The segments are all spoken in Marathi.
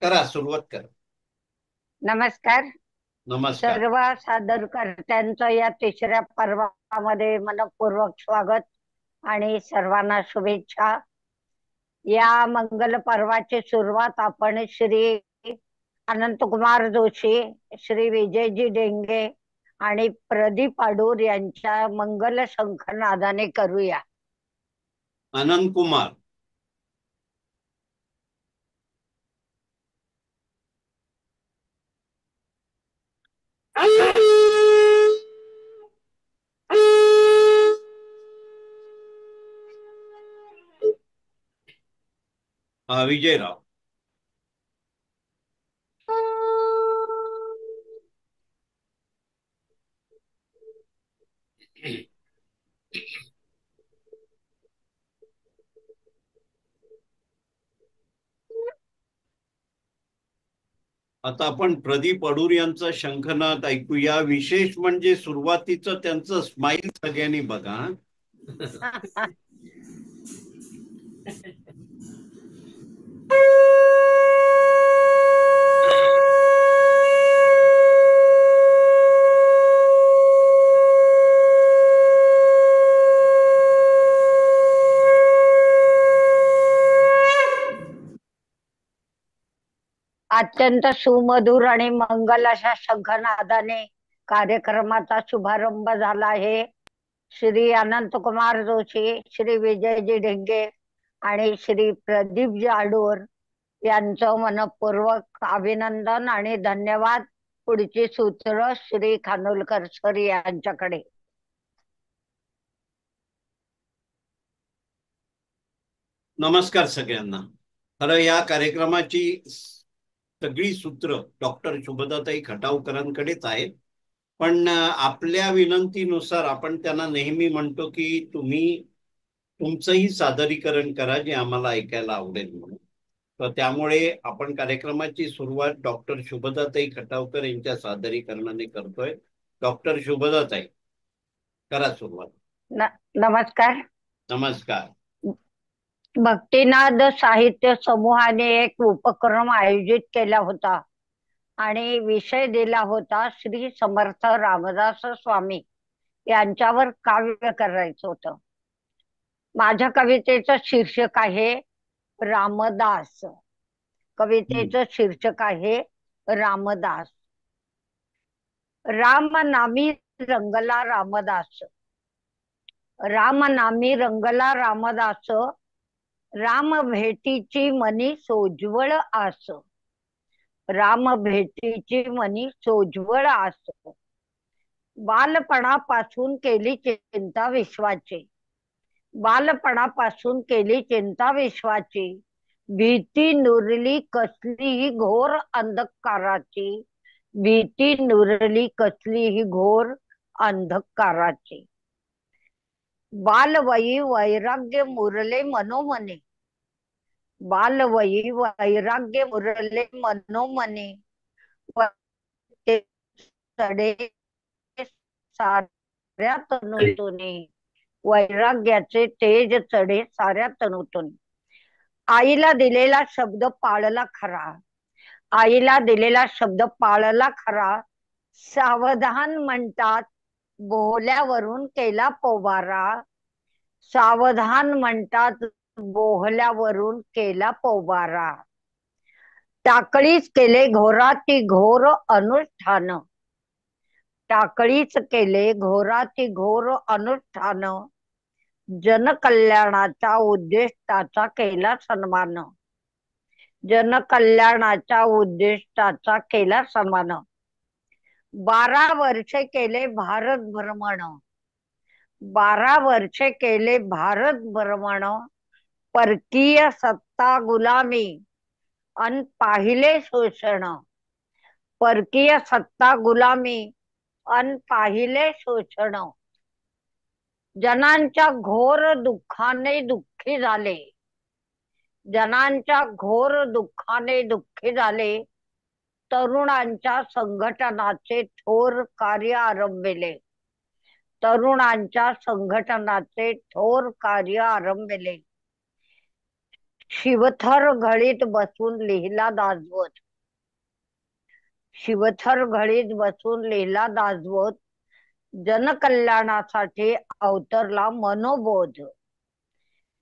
करा, सुरुवात करा. नमस्कार. नमस्कार. सर्व सादरकर्त्यांचं या तिसऱ्या पर्वामध्ये मनपूर्वक स्वागत आणि सर्वांना शुभेच्छा. या मंगल पर्वाची सुरुवात आपण श्री अनंतकुमार जोशी, श्री विजयजी डेंगे आणि प्रदीप अडूर यांच्या मंगल शंखनादाने करूया. अनंत कुमार. विजयराव. आता आपण प्रदीप अडूर यांचा शंखनाद ऐकूया. विशेष म्हणजे सुरुवातीचं त्यांचं स्माईल सगळ्यांनी बघा. अत्यंत सुमधुर आणि मंगल अशा शंखनादाने कार्यक्रमाचा शुभारंभ झाला आहे. श्री अनंतकुमार जोशी, श्री विजयजी ढेंगे आणि श्री प्रदीपजी आडूर यांचं मनपूर्वक अभिनंदन आणि धन्यवाद. पुढची सूत्र श्री खानोलकर सर यांच्याकडे. नमस्कार सगळ्यांना. खरं या कार्यक्रमाची सगळी सूत्र डॉक्टर शुभदाताई खटावकरांकडेच आहेत. पण आपल्या विनंतीनुसार आपण त्यांना नेहमी म्हणतो की तुम्ही तुमचंही सादरीकरण करा, जे आम्हाला ऐकायला आवडेल म्हणून. तर त्यामुळे आपण कार्यक्रमाची सुरुवात डॉक्टर शुभदाताई खटावकर यांच्या सादरीकरणाने करतोय. डॉक्टर शुभदाताई, करा सुरुवात. नमस्कार. नमस्कार. भक्तिनाद साहित्य समूहाने एक उपक्रम आयोजित केला होता आणि विषय दिला होता श्री समर्थ रामदास स्वामी यांच्यावर काव्य करायचं होतं. माझ्या कवितेचं शीर्षक आहे रामदास. कवितेचं शीर्षक आहे रामदास. राम नामी रंगला रामदास, राम नामी रंगला रामदास, राम भेटीची मनी सोज्वळ आस, राम भेटीची मनी सोज्वळ आस. बालपणापासून केली चिंता विश्वाची, बालपणापासून केली चिंता विश्वाची, भीती नुरली कसली घोर अंधकाराची, भीती नुरली कसली ही घोर अंधकाराची. बालवयी वैराग्य मुरले मनोमने, बालवयी वैराग्य मुरले मनोमने, ते चढे साऱ्या तनुतूने, वैराग्याचे तेज चढे साऱ्या तनुतून. आईला दिलेला शब्द पाळला खरा, आईला दिलेला शब्द पाळला खरा, सावधान म्हणतात बोहल्यावरून केला पोबारा, सावधान म्हणतात बोहल्यावरून केला पोबारा. टाकळीच केले घोराती घोर अनुष्ठान, टाकळीच केले घोराती घोर अनुष्ठान, जनकल्याणाच्या उद्दिष्टाचा केला सन्मान, जनकल्याणाच्या उद्दिष्टाचा केला सन्मान. 12 वर्षे केले भारत भ्रमण, 12 वर्षे केले भारत भ्रमण, परकीय सत्ता गुलामी अन पाहिले शोषण, परकीय सत्ता गुलामी अन पाहिले शोषण. जनांच्या घोर दुःखाने दुःखी झाले, जनांच्या घोर दुःखाने दुःखी झाले, तरुणांच्या संघटनाचे थोर कार्य आरंभिले, तरुणांच्या संघटनाचे थोर कार्य आरंभिले. शिवथर घळीत बसून लिहिला दासबोध. शिवथर घळीत बसून लिहिला दासबोध. जनकल्याणासाठी अवतरला मनोबोध.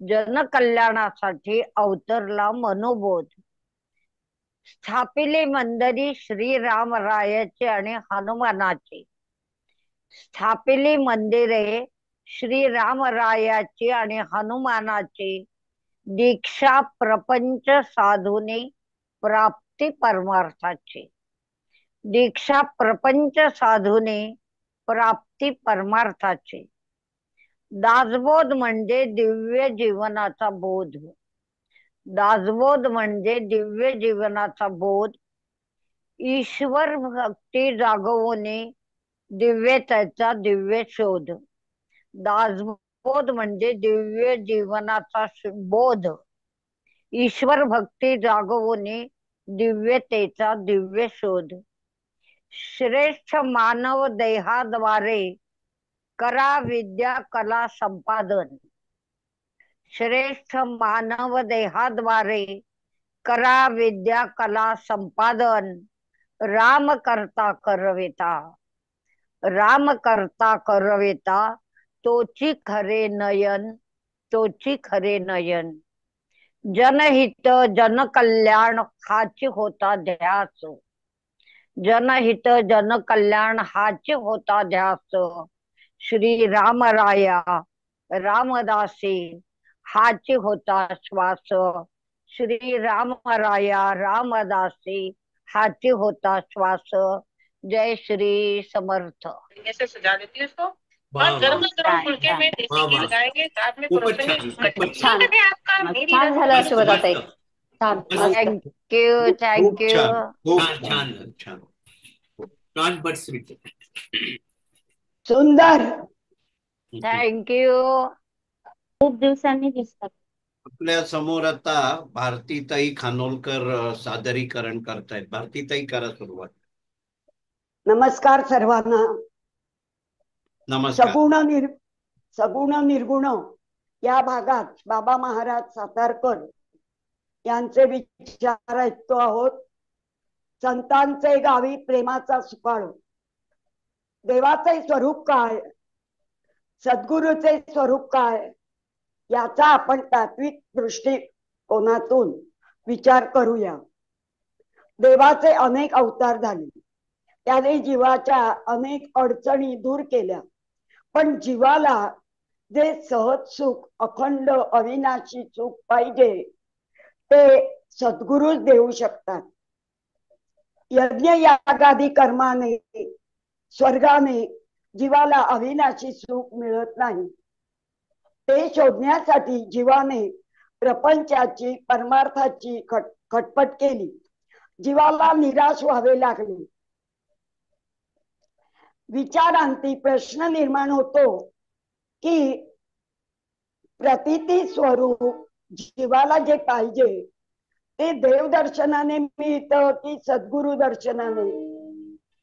जनकल्याणासाठी अवतरला मनोबोध. स्थापिले मंदिरी श्रीरामरायाचे आणि हनुमानाचे. स्थापिली मंदिरे श्रीरामरायाची आणि हनुमानाची. दीक्षा प्रपंच साधुनी प्राप्ती परमार्थाची. दीक्षा प्रपंच साधुनी प्राप्ती परमार्थाची. दासबोध म्हणजे दिव्य जीवनाचा बोध. दासबोध म्हणजे दिव्य जीवनाचा बोध. ईश्वर भक्ती जागवणे दिव्यतेचा दिव्य शोध. दासबोध म्हणजे दिव्य जीवनाचा बोध. ईश्वर भक्ती जागवणे दिव्यतेचा दिव्य शोध. श्रेष्ठ मानव देहाद्वारे करा विद्या कला संपादन. श्रेष्ठ मानव देहाद्वारे करा विद्या कला संपादन. राम करता करविता. राम करता करविता तोची खरे नयन. तोची खरे नयन. जनहित जनकल्याण हाची होता ध्यास. जनहित जनकल्याण हाची होता ध्यास. श्री रामराया रामदासी हाची होता श्वास. श्री रामराया रामदासी हाची होता श्वास. जय श्री समर्थ. ऐसे सजा देती है उसको और गरम गरम फुलके में देसी घी लगाएंगे, साथ में परोसेंगे। छान छान झालं शिवदाताई. छान थँक्यू थँक्यू. खूप छान छान. Not but sweet. सुंदर. थँक्यू. खूप दिवसांनी दिसतात. आपल्या समोर आता भारतीताई खानोलकर सादरीकरण करतायत. भारतीताई करा सुरुवात. नमस्कार सर्वांना. नमस्कार. सगुण निर्गुण या भागात बाबा महाराज सातारकर यांचे विचार ऐकतो आहोत. संतांचे गावी प्रेमाचा सुकाळू. देवाचे स्वरूप काय, सद्गुरूचे स्वरूप काय याचा आपण तात्विक दृष्टिकोनातून विचार करूया. देवाचे अनेक अवतार झाले. त्याने जीवाच्या अनेक अडचणी दूर केल्या. पण जीवाला जे सहज सुख, अखंड अविनाशी सुख पाहिजे ते सद्गुरूच देऊ शकतात. यज्ञ यागादी कर्माने, स्वर्गाने जीवाला अविनाशी सुख मिळत नाही. ते शोधण्यासाठी जीवाने प्रपंचाची परमार्थाची खटपट केली. जीवाला निराश व्हावे लागले. विचारांती प्रश्न निर्माण होतो की प्रतिती स्वरूप जीवाला जे पाहिजे ते देवदर्शनाने मिळतं की सद्गुरु दर्शनाने.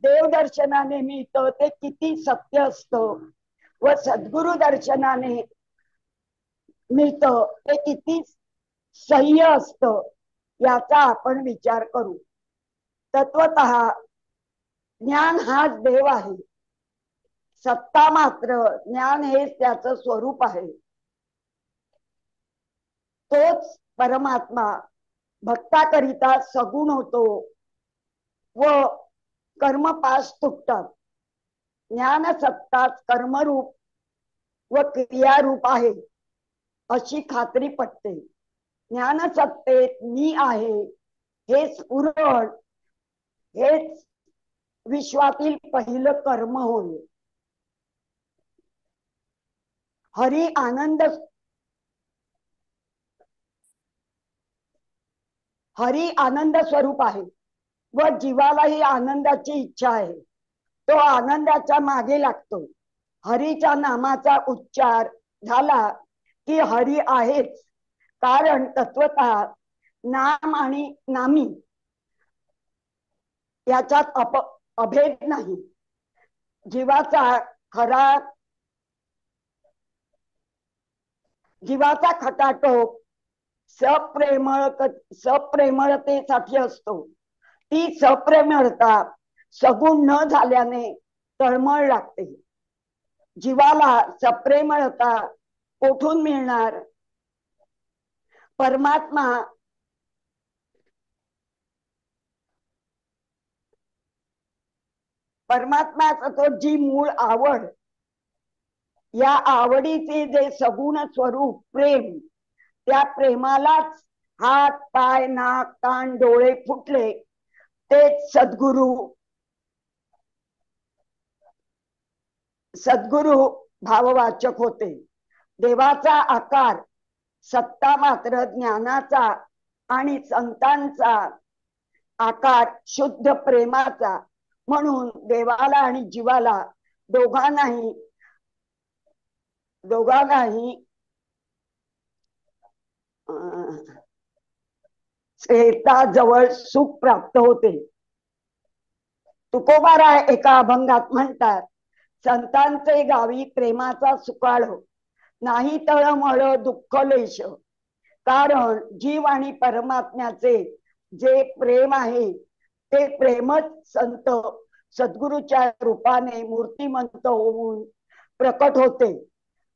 देवदर्शनाने मिळतं ते किती सत्य असतं व सद्गुरु दर्शनाने मिळतं ते किती सह्य असतं याचा आपण विचार करू. तत्वतः ज्ञान हाच देव आहे. सत्ता मात्र ज्ञान हेच त्याचं स्वरूप आहे. तोच परमात्मा भक्ताकरिता सगुण होतो व कर्मपाश तुटतात. ज्ञान सत्ताच कर्मरूप व क्रियारूप आहे अशी खात्री पटते. ज्ञान सत्तेत मी आहे हे स्फुरण हेच विश्वातील पहिलं कर्म होय. हरी आनंद स्वरूप आहे व जीवालाही आनंदाची इच्छा आहे. तो आनंदाच्या मागे लागतो. हरीच्या नामाचा उच्चार झाला की हरी आहेच. कारण तत्वतः नाम आणि नामी याच्यात अभेद नाही. जीवाचा खटाटोप सप्रेमळतेसाठी असतो. ती सप्रेमळता सगुण न झाल्याने तळमळ लागते. जीवाला सप्रेमळता कोठून मिळणार? परमात्माचा तो जी मूळ आवड, या आवडीचे जे सगुण स्वरूप प्रेम, त्या प्रेमालाच हात पाय नाक कान डोळे फुटले तेच सद्गुरु भाववाचक होते. देवाचा आकार सत्ता मात्र ज्ञानाचा आणि संतांचा आकार शुद्ध प्रेमाचा. म्हणून देवाला आणि जीवाला दोघांनाही जवळ सुख प्राप्त होते. तुकोबाराय एका अभंगात म्हणतात, संतांचे गावी प्रेमाचा सुकाळ नाही तळमळ दुःख लेश. कारण जीव आणि परमात्म्याचे जे प्रेम आहे ते प्रेमच संत सद्गुरूच्या रूपाने मूर्तिमंत होऊन प्रकट होते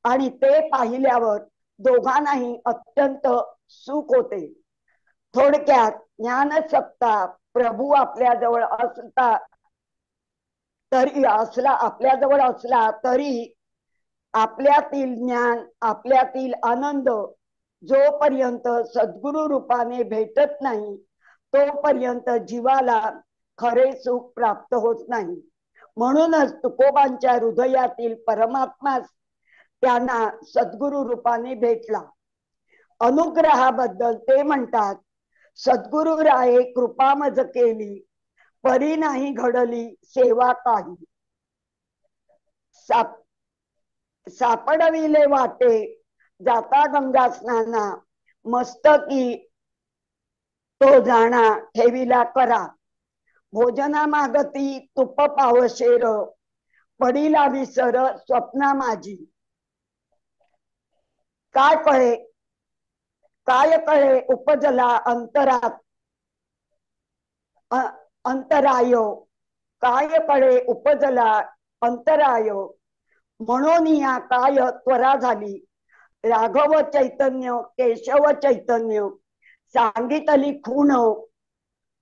आणि ते पाहिल्यावर दोघांनाही अत्यंत सुख होते. थोडक्यात ज्ञानसत्ता प्रभू आपल्याजवळ आपल्याजवळ असला तरी आपल्यातील ज्ञान, आपल्यातील आनंद जोपर्यंत सद्गुरु रूपाने भेटत नाही तोपर्यंत जीवाला खरे सुख प्राप्त होत नाही. म्हणूनच तुकोबांच्या हृदयातील परमात्मा त्यांना सद्गुरु रूपाने भेटला. अनुग्रहाबद्दल ते म्हणतात, सद्गुरु राये कृपा मज केली, परी नाही घडली सेवा काही. सापडविले वाटे जाता गंगा स्नाना, मस्तकी तो जाणा ठेविला करा. भोजना मागती तुप पावशेर, पडीला विसर स्वप्ना माझी. काय कळे उपजला अंतरात अंतराय. काय कळे उपजला अंतराय, म्हणून या काय त्वरा झाली. राघव चैतन्य केशव चैतन्य सांगितली खूण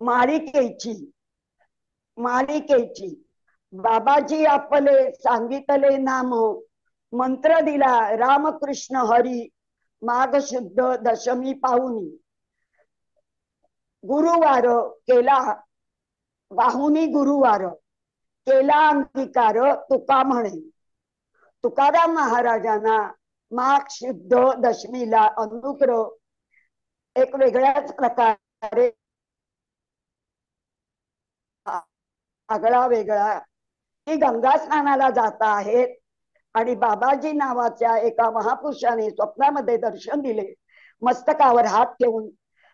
मालिकेची. बाबाजी आपले सांगितले नाम, मंत्र दिला रामकृष्ण हरी माघ शुद्ध दशमी पाहुनी. गुरुवार केला वाहुनी, गुरुवार केला अंगीकार तुका म्हणे. तुकाराम महाराजांना माघ शुद्ध दशमीला अनुग्रह एक वेगळ्याच प्रकारे आगळा वेगळा की गंगा स्नानाला जाता आहेत आणि बाबाजी नावाच्या एका महापुरुषाने स्वप्नामध्ये दर्शन दिले, मस्तकावर हात ठेवून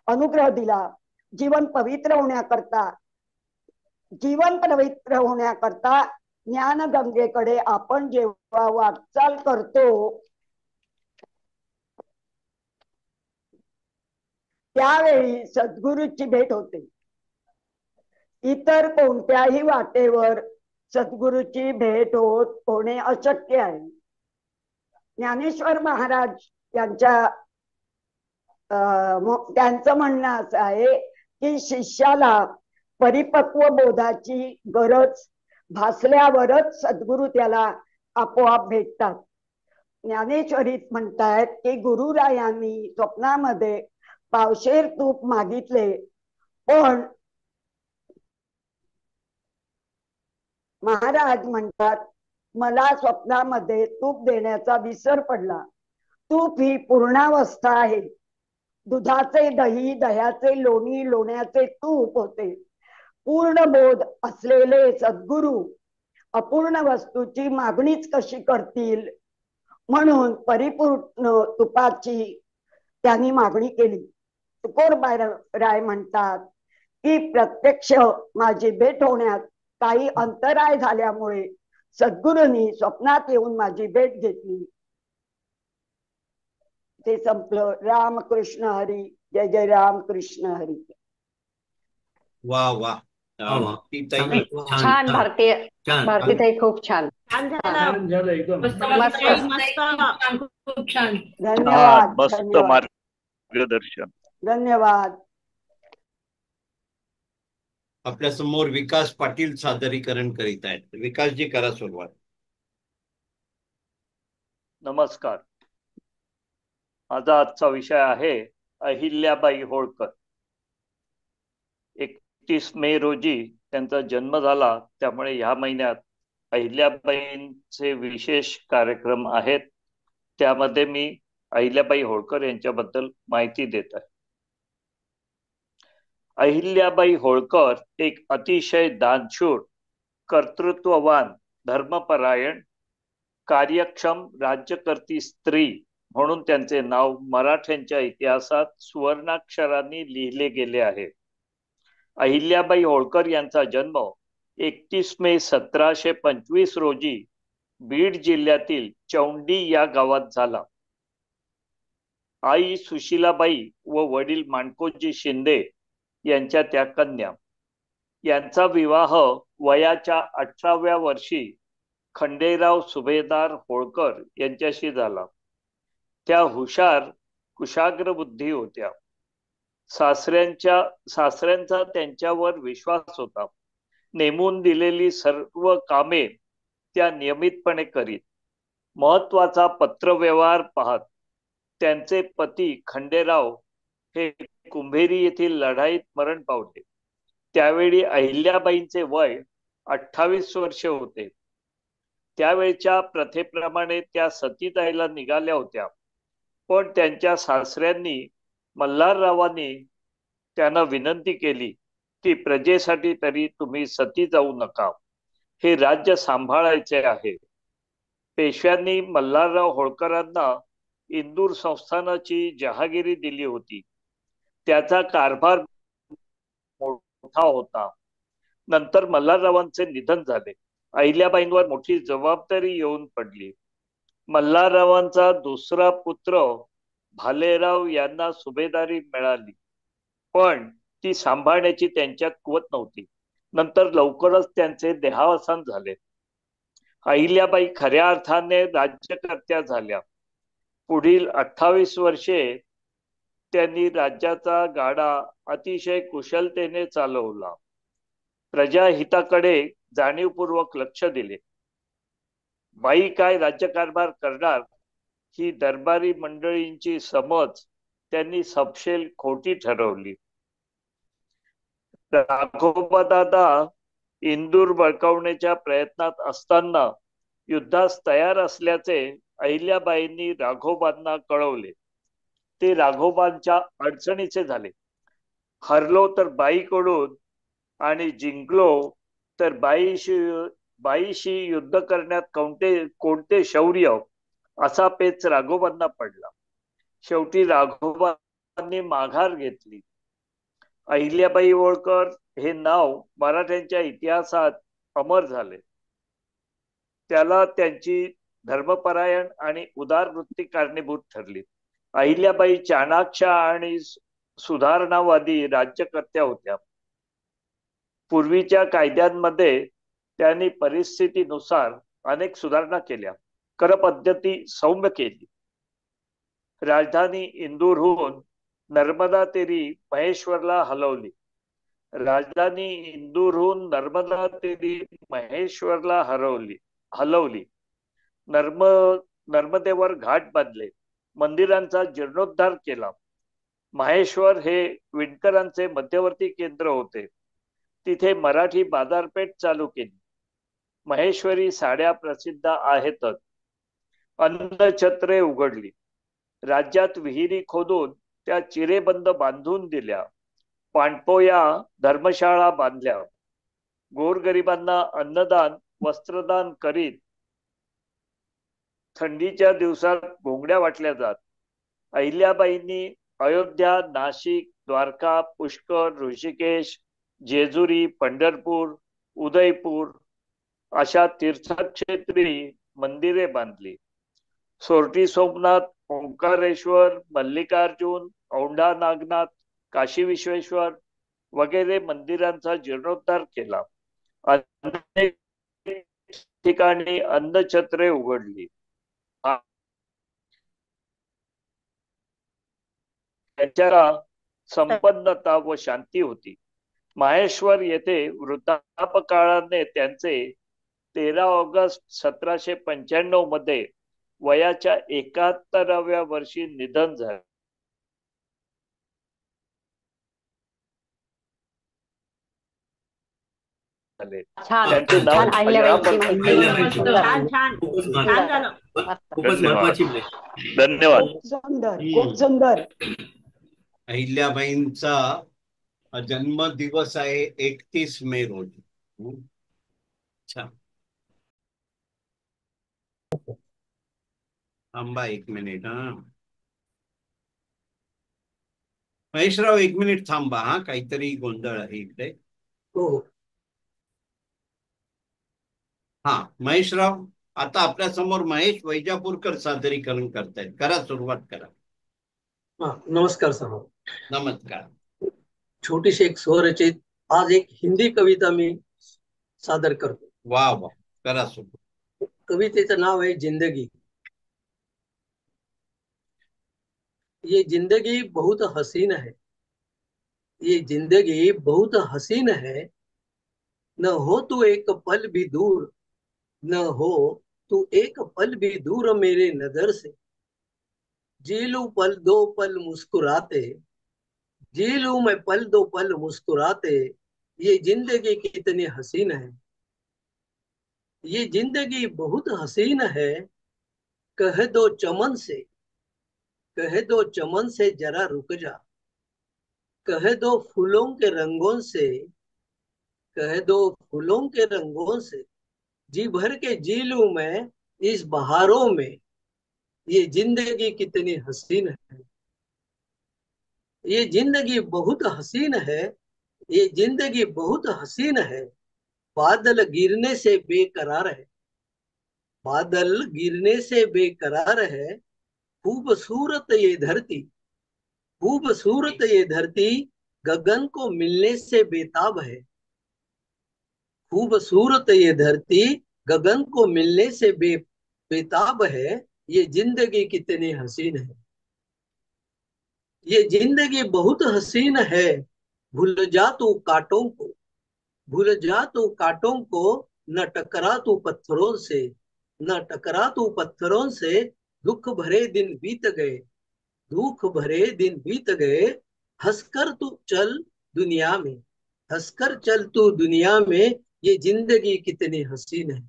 अनुग्रह दिला. जीवन पवित्र होण्याकरता ज्ञान गंगेकडे आपण जेव्हा वाटचाल करतो त्यावेळी सद्गुरूची भेट होते. इतर कोणत्याही वाटेवर सद्गुरूची भेट होणे अशक्य आहे. ज्ञानेश्वर महाराज त्यांचं म्हणणं असं आहे की शिष्याला परिपक्व बोधाची गरज भासल्यावरच सद्गुरू त्याला आपोआप भेटतात. ज्ञानेश्वरीत म्हणतायत की गुरुरायांनी स्वप्नामध्ये पावशेर तूप मागितले, पण महाराज म्हणतात मला स्वप्नामध्ये तूप देण्याचा विसर पडला. तूप ही पूर्णावस्था आहे. दुधाचे दही, दह्याचे लोणी, लोण्याचे तूप होते. पूर्ण बोध असलेले सद्गुरु अपूर्ण वस्तूची मागणीच कशी करतील, म्हणून परिपूर्ण तुपाची त्यांनी मागणी केली. तुकोबाराय म्हणतात की प्रत्यक्ष माझी भेट होण्यात काही अंतराय झाल्यामुळे सद्गुरूंनी स्वप्नात येऊन माझी भेट घेतली. ते संपलं. रामकृष्ण हरी. जय जय रामकृष्ण हरी. वा वा. वा, वा. ताई छान भारतीय छान. भारतीताई खूप छान. छान झालं एकदम मस्त. खूप छान. धन्यवाद. मस्त धन्यवाद. मार्गदर्शन. धन्यवाद. आपल्या समोर विकास पाटील सादरीकरण करीत आहेत. विकासजी करा सुरुवात. नमस्कार. माझा आजचा विषय आहे अहिल्याबाई होळकर. 31 मे रोजी त्यांचा जन्म झाला, त्यामुळे ह्या महिन्यात अहिल्याबाईंचे विशेष कार्यक्रम आहेत. त्यामध्ये मी अहिल्याबाई होळकर यांच्याबद्दल माहिती देत आहे. अहिल्याबाई होळकर एक अतिशय दानशूर, कर्तृत्ववान, धर्मपरायण, कार्यक्षम राज्यकर्ती स्त्री म्हणून त्यांचे नाव मराठ्यांच्या इतिहासात सुवर्णाक्षरांनी लिहिले गेले आहे. अहिल्याबाई होळकर यांचा जन्म 31 मे 1725 रोजी बीड जिल्ह्यातील चौंडी या गावात झाला. आई सुशीलाबाई व वडील माणकोजी शिंदे यांच्या त्या कन्या. यांचा विवाह वयाच्या 18व्या वर्षी खंडेराव सुभेदार होळकर यांच्याशी झाला. त्या हुशार, कुशाग्र बुद्धी होत्या. सासऱ्यांचा त्यांच्यावर विश्वास होता. नेमून दिलेली सर्व कामे त्या नियमितपणे करीत. महत्वाचा पत्रव्यवहार पाहत. त्यांचे पती खंडेराव हे कुंभेरी येथील लढाईत मरण पावले. त्यावेळी अहिल्याबाईंचे वय 28 वर्षे होते. त्यावेळच्या प्रथेप्रमाणे त्या सती जायला निघाल्या होत्या, पण त्यांच्या सासऱ्यांनी, मल्हाररावांनी त्यांना विनंती केली की प्रजेसाठी तरी तुम्ही सती जाऊ नका, हे राज्य सांभाळायचे आहे. पेशव्यांनी मल्हारराव होळकरांना इंदूर संस्थानाची जहागिरी दिली होती. त्याचा कारभार मोठा होता. नंतर मल्हाररावांचे निधन झाले. अहिल्याबाईंवर मोठी जबाबदारी येऊन पडली. मल्हाररावांचा दुसरा पुत्र भालेराव यांना सुभेदारी मिळाली, पण ती सांभाळण्याची त्यांच्यात कुवत नव्हती. नंतर लवकरच त्यांचे देहावसान झाले. अहिल्याबाई खऱ्या अर्थाने राज्यकर्त्या झाल्या. पुढील 28 वर्षे त्यांनी राज्याचा गाडा अतिशय कुशलतेने चालवला. प्रजाहिताकडे जाणीवपूर्वक लक्ष दिले. बाई काय राज्यकारभार करणार ही दरबारी मंडळींची समज त्यांनी सपशेल खोटी ठरवली. राघोबादादा इंदूर बळकावण्याच्या प्रयत्नात असताना युद्धास तयार असल्याचे अहिल्याबाईंनी राघोबांना कळवले. ते राघोबांच्या अडचणीचे झाले. हरलो तर बाईकडून आणि जिंकलो तर बाईशी युद्ध करण्यात कोणते शौर्य, असा पेच राघोबांना पडला. शेवटी राघोबांनी माघार घेतली. अहिल्याबाई होळकर हे नाव मराठ्यांच्या इतिहासात अमर झाले. त्याला त्यांची धर्मपरायण आणि उदार वृत्ती कारणीभूत ठरली. अहिल्याबाई चाणाक्ष आणि सुधारणावादी राज्यकर्त्या होत्या. पूर्वीच्या कायद्यांमध्ये त्यांनी परिस्थितीनुसार अनेक सुधारणा केल्या. करपद्धती सौम्य केली. राजधानी इंदूरहून नर्मदा तेरी महेश्वरला हलवली. हलवली. नर्मदेवर घाट बांधले. मंदिरांचा जीर्णोद्धार केला. महेश्वर हे विणकरांचे मध्यवर्ती केंद्र होते. तिथे मराठी बाजारपेठ चालू केली. महेश्वरी साड्या प्रसिद्ध आहेतच. अन्नछत्रे उघडली. राज्यात विहिरी खोदून त्या चिरेबंद बांधून दिल्या. पाणपोया धर्मशाळा बांधल्या. गोरगरिबांना अन्नदान, वस्त्रदान करीत थंडीच्या दिवसात घोंगड्या वाटल्या जात. अहिल्याबाईंनी अयोध्या, नाशिक, द्वारका, पुष्कर, ऋषिकेश, जेजुरी, पंढरपूर, उदयपूर अशा तीर्थक्षेत्री मंदिरे बांधली. सोरटी सोमनाथ ओंकारेश्वर, मल्लिकार्जुन, औंढा नागनाथ, काशी विश्वेश्वर वगैरे मंदिरांचा जीर्णोद्धार केला. अनेक ठिकाणी अन्नछत्रे उघडली. त्यांच्या संपन्नता व शांती होती. माहेश्वर येथे वृद्धापकाळाने त्यांचे 13 ऑगस्ट 1795 मध्ये वयाच्या 71व्या वर्षी निधन झाले. त्यांचे नाव अहिल्याबाईंची माहिती खूपच महत्वाची माहिती. धन्यवाद. सुंदर, खूप सुंदर. अहिल्याबाईंचा जन्मदिवस आहे 31 मे रोजी. अच्छा, थांबा 1 मिनिट. महेशराव 1 मिनिट थांबा. काहीतरी गोंधळ आहे इकडे. महेशराव, आता आपल्या समोर महेश वैजापूरकर सादरीकरण करतायत. करा, सुरुवात करा. नमस्कार सर. नमस्कार. छोटीशी एक स्वरचित आज एक हिंदी कविता मी सादर करतो. वा वा, करा सुरुवात. कवितेचं नाव आहे जिंदगी. ये जिंदगी बहुत हसीन है, ये जिंदगी बहुत हसीन है, न हो तू एक पल भी दूर, न हो तू एक पल भी दूर मेरे नजर से, जी लूं पल दो पल मुस्कुराते, जी लूं मैं पल दो पल मुस्कुराते, ये जिंदगी कितनी हसीन है, ये जिंदगी बहुत हसीन है, कह दो चमन से, कह दो चमन से जरा रुक जा, कह दो फूलों के रंगों से, कह दो फूलों के रंगों से, जी भर के जी लूं मैं इस बहारों में, ये जिंदगी कितनी हसीन है, ये जिंदगी बहुत हसीन है, ये जिंदगी बहुत हसीन है, बादल गिरने से बेकरार है, बादल गिरने से बेकरार है, खूबसूरत ये धरती, खूबसूरत ये धरती गगन को मिलने से बेताब है, खूबसूरत ये धरती गगन को मिलने से बेताब है, ये जिंदगी कितनी हसीन है, ये जिंदगी बहुत हसीन है, भूल जा तू कांटों को, भूल जा तू कांटों को, न टकरा तू पत्थरों से, न टकरा तू पत्थरों से, दुख भरे दिन बीत गए, दुख भरे दिन बीत गए, हंसकर तू चल दुनिया में, हंसकर चल तू दुनिया में, ये जिंदगी कितनी हसीन है,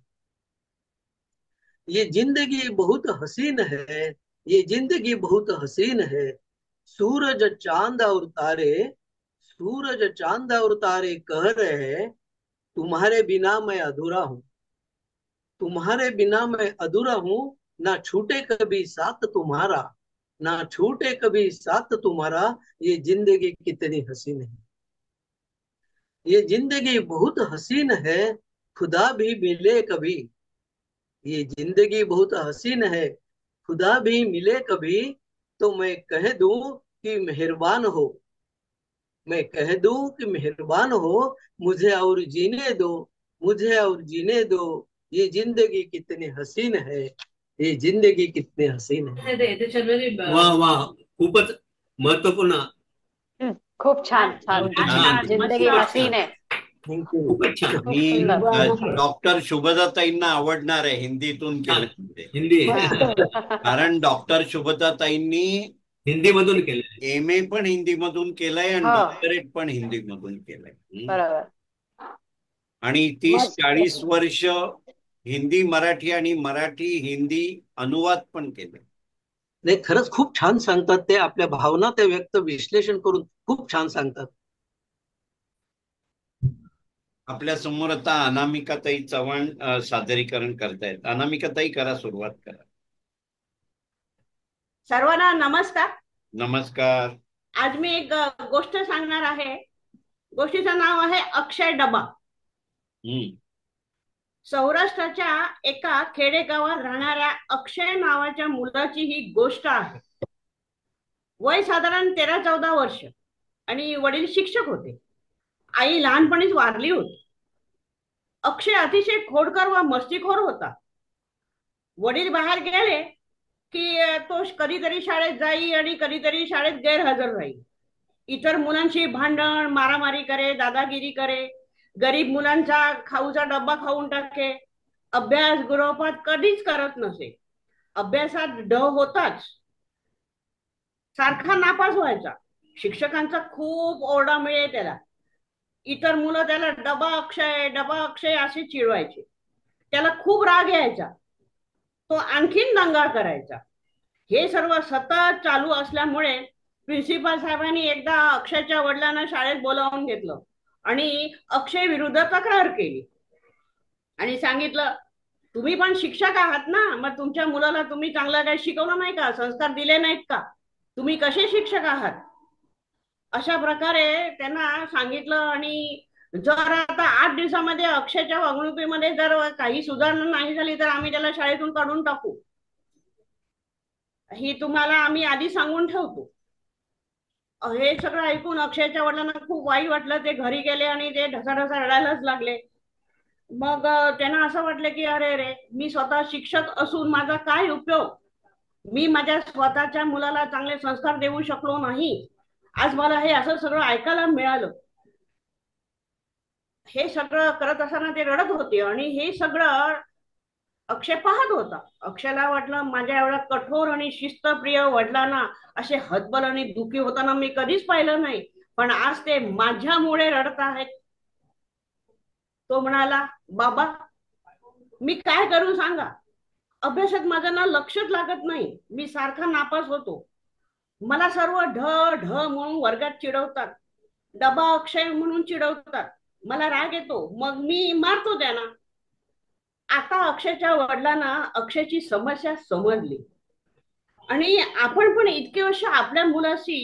ये जिंदगी बहुत हसीन है, ये जिंदगी बहुत हसीन है, सूरज चांद और तारे, सूरज चांद और तारे कह रहे हैं तुम्हारे बिना मैं अधूरा हूं, तुम्हारे बिना मैं अधूरा हूं, ना छूटे कभी साथ तुम्हारा, ना छूटे कभी साथ तुम्हारा, ये जिंदगी कितनी हसीन है, ये जिंदगी बहुत हसीन है, खुदा भी मिले कभी, ये जिंदगी बहुत हसीन है, खुदा भी मिले कभी, तो मैं कह दूं कि मेहरबान हो, मैं कह दूं कि मेहरबान हो, मुझे और जीने दो, मुझे और जीने दो, ये जिंदगी कितनी हसीन है, ये जिंदगी कितनी हसीन है. वा वा, खूपच महत्वपूर्ण. खूप छान छान. जिंदगी हसीन आहे. खूपच छान. मी डॉक्टर शुभदाताईंना आवडणार आहे हिंदीतून केलं. हिंदी कारण डॉक्टर शुभदाताईंनी हिंदी मधून केलं, MA पण हिंदी मधून केलंय आणि डॉक्टरेट पण हिंदी मधून केलंय. बरोबर. आणि 30-40 वर्ष हिंदी मराठी आणि मराठी हिंदी अनुवाद पण केले. नाही, खरंच खूप छान सांगतात ते. आपल्या भावना ते व्यक्त विश्लेषण करून खूप छान सांगतात. आपल्या समोर आता अनामिकाताई चव्हाण सादरीकरण करतायत. अनामिकाताई, करा, सुरुवात करा. सर्वांना नमस्कार. नमस्कार. आज मी एक गोष्ट सांगणार आहे. गोष्टीचं नाव आहे अक्षय डबा. सौराष्ट्राच्या एका खेडेगावात राहणाऱ्या अक्षय नावाच्या मुलाची ही गोष्ट आहे. वय साधारण 13-14 वर्ष आणि वडील शिक्षक होते. आई लहानपणीच वारली होती. अक्षय अतिशय खोडकर व मस्तीखोर होता. वडील बाहेर गेले की तो कधीतरी शाळेत जाई आणि कधीतरी शाळेत गैरहजर राहील. इतर मुलांशी भांडण मारामारी करे, दादागिरी करे, गरीब मुलांचा खाऊचा डब्बा खाऊन टाके. अभ्यास गृहपाठ कधीच करत नसे. अभ्यासात ढ होताच. सारखा नापास व्हायचा. शिक्षकांचा खूप ओरडा मिळे त्याला. इतर मुलं त्याला डबा अक्षय असे चिडवायचे. त्याला खूप राग यायचा. तो आणखीन दंगा करायचा. हे सर्व सतत चालू असल्यामुळे प्रिन्सिपाल साहेबांनी एकदा अक्षयच्या वडिलांना शाळेत बोलावून घेतलं आणि अक्षय विरुद्ध तक्रार केली आणि सांगितलं, तुम्ही पण शिक्षक आहात ना, मग तुमच्या मुलाला तुम्ही चांगलं काही शिकवलं नाही का, संस्कार दिले नाहीत का, तुम्ही कसे शिक्षक आहात, अशा प्रकारे त्यांना सांगितलं. आणि जर आता 8 दिवसामध्ये अक्षयच्या वागणुकीमध्ये जर काही सुधारणा नाही झाली तर आम्ही त्याला शाळेतून काढून टाकू, ही तुम्हाला आम्ही आधी सांगून ठेवतो. हे सगळं ऐकून अक्षयच्या वडिलांना खूप वाईट वाटलं. ते घरी गेले आणि ते ढसाढसा रडायलाच लागले. मग त्यांना असं वाटलं की अरे रे, मी स्वतः शिक्षक असून माझा काय उपयोग, मी माझ्या स्वतःच्या मुलाला चांगले संस्कार देऊ शकलो नाही, आज मला हे असं सगळं ऐकायला मिळालं. हे सगळं करत असताना ते रडत होते आणि हे सगळं अक्षय पाहत होता. अक्षयला वाटलं, माझ्या एवढा कठोर आणि शिस्तप्रिय वडिलांना असे हतबल आणि दुखी होताना मी कधीच पाहिलं नाही, पण आज ते माझ्यामुळे रडत आहेत. तो म्हणाला, बाबा मी काय करू सांगा, अभ्यासात माझं ना लक्षच लागत नाही, मी सारखा नापास होतो, मला सर्व ढ ढ म्हणून वर्गात चिडवतात, डबा अक्षय म्हणून चिडवतात, मला राग येतो, मग मी मारतो त्यांना. आता अक्षयच्या वडिलांना अक्षयची समस्या समजली आणि आपण पण इतके वर्ष आपल्या मुलाशी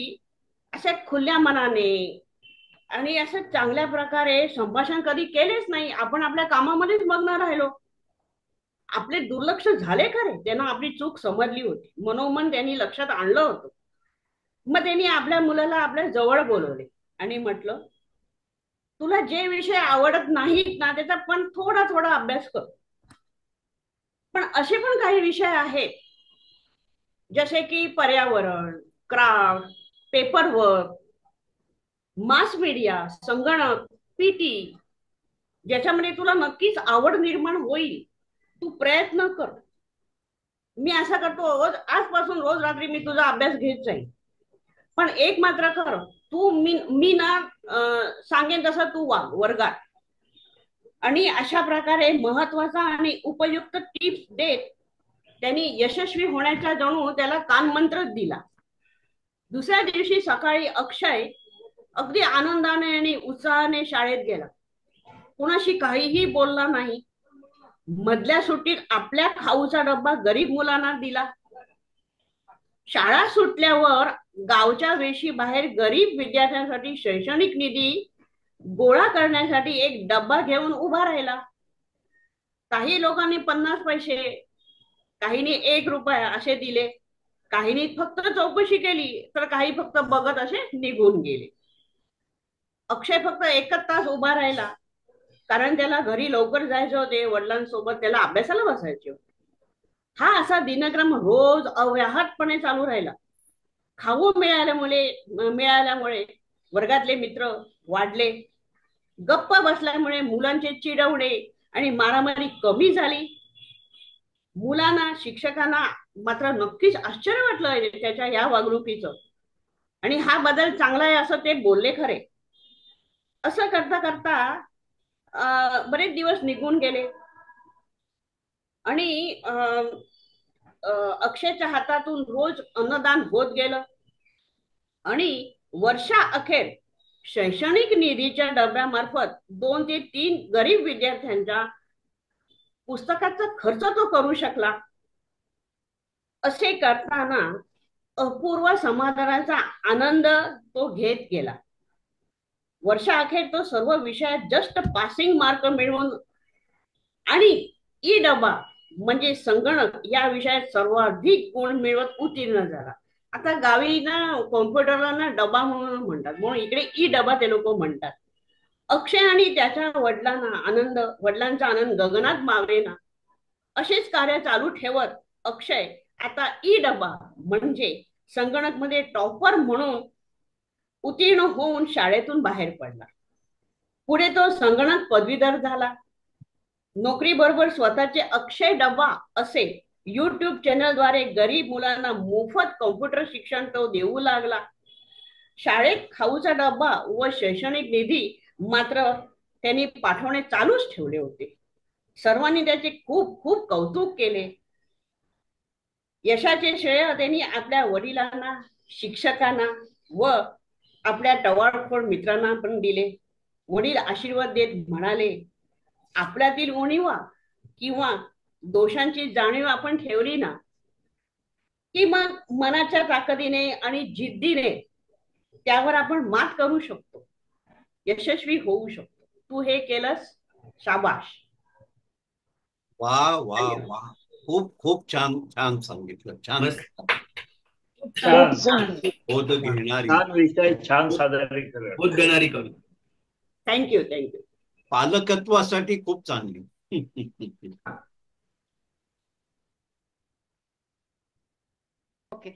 अशा खुल्या मनाने आणि असं चांगल्या प्रकारे संभाषण कधी केलेच नाही. आपण आपल्या कामामध्येच मग्न राहिलो. आपले दुर्लक्ष झाले खरे, त्यांना आपली चूक समजली होती, मनोमन त्यांनी लक्षात आणलं होतं. मग त्यांनी आपल्या मुलाला आपल्या जवळ बोलवले आणि म्हटलं, तुला जे विषय आवडत नाहीत ना त्याचा पण थोडा थोडा अभ्यास कर, पण असे पण काही विषय आहेत जसे की पर्यावरण, क्राफ्ट, पेपरवर्क, मास मीडिया, संगणक, पीटी, ज्याच्यामध्ये तुला नक्कीच आवड निर्माण होईल, तू प्रयत्न कर. मी असा करतो, आजपासून रोज रात्री मी तुझा अभ्यास घेत जाईल, पण एक मात्र कर, तू मी ना सांगेन तसं तू वाग वर्गात. आणि अशा प्रकारे महत्वाचा आणि उपयुक्त टिप्स देत त्यांनी यशस्वी होण्याचा जणू त्याला कानमंत्र दिला. दुसऱ्या दिवशी सकाळी अक्षय अगदी आनंदाने आणि उत्साहाने शाळेत गेला. कुणाशी काहीही बोलला नाही. मधल्या सुट्टीत आपल्या खाऊचा डब्बा गरीब मुलांना दिला. शाळा सुटल्यावर गावच्या वेशी बाहेर गरीब विद्यार्थ्यांसाठी शैक्षणिक निधी गोळा करण्यासाठी एक डब्बा घेऊन उभा राहिला. काही लोकांनी 50 पैसे, काहींनी 1 रुपया असे दिले, काहींनी फक्त चौकशी केली, तर काही फक्त बघत असे निघून गेले. अक्षय फक्त 1 तास उभा राहिला, कारण त्याला घरी लवकर जायचे होते, वडिलांसोबत त्याला अभ्यासाला बसायचे होते. हा असा दिनक्रम रोज अव्याहतपणे चालू राहिला. खाऊ मिळाल्यामुळे वर्गातले मित्र वाढले. गप्प बसल्यामुळे मुलांचे चिडवणे आणि मारामारी कमी झाली. मुलांना, शिक्षकांना मात्र नक्कीच आश्चर्य वाटलं त्याच्या या वागणुकीचं, आणि हा बदल चांगला आहे असं ते बोलले खरे. असं करता करता बरेच दिवस निघून गेले आणि अक्षयच्या हातातून रोज अन्नदान होत गेलं आणि वर्षा अखेर शैक्षणिक निधीच्या डब्यामार्फत 2 ते 3 गरीब विद्यार्थ्यांच्या पुस्तकाचा खर्च तो करू शकला. असे करताना अपूर्व समाधानाचा आनंद तो घेत गेला. वर्षा अखेर तो सर्व विषयात जस्ट पासिंग मार्क मिळवून आणि ई डबा म्हणजे संगणक या विषयात सर्वाधिक गुण मिळवत उत्तीर्ण झाला. आता गावी ना कॉम्प्युटरला ना डबा म्हणून म्हणतात, म्हणून इकडे ई डबा ते लोक म्हणतात. अक्षय आणि त्याच्या वडिलांचा आनंद गगनात मावेना. असेच कार्य चालू ठेवत अक्षय आता ई डबा म्हणजे संगणक मध्ये टॉपर म्हणून उत्तीर्ण होऊन शाळेतून बाहेर पडला. पुढे तो संगणक पदवीधर झाला. नोकरी बरोबर स्वतःचे अक्षय डबा असे युट्यूब चॅनलद्वारे गरीब मुलांना मोफत कॉम्प्युटर शिक्षण तो देऊ लागला. शाळेत खाऊचा डबा व शैक्षणिक निधी मात्र त्यांनी पाठवणे चालूच ठेवले होते. सर्वांनी त्याचे खूप खूप कौतुक केले. यशाचे श्रेय त्यांनी आपल्या वडिलांना, शिक्षकांना व आपल्या टवाळखोर मित्रांना पण दिले. वडील आशीर्वाद देत म्हणाले, आपल्यातील उणीवा किंवा दोषांची जाणीव आपण ठेवली ना की मग मनाच्या ताकदीने आणि जिद्दीने त्यावर आपण मात करू शकतो, यशस्वी होऊ शकतो. तू हे केलंस, शाबाश. वा वा वा, खूप खूप छान छान सांगितलं. छान बोध घेणारी, छान विषय, छान सादरीकरण, बोध देणारी कवी. Thank you thank you. पालकत्वासाठी खूप चांगली. ओके.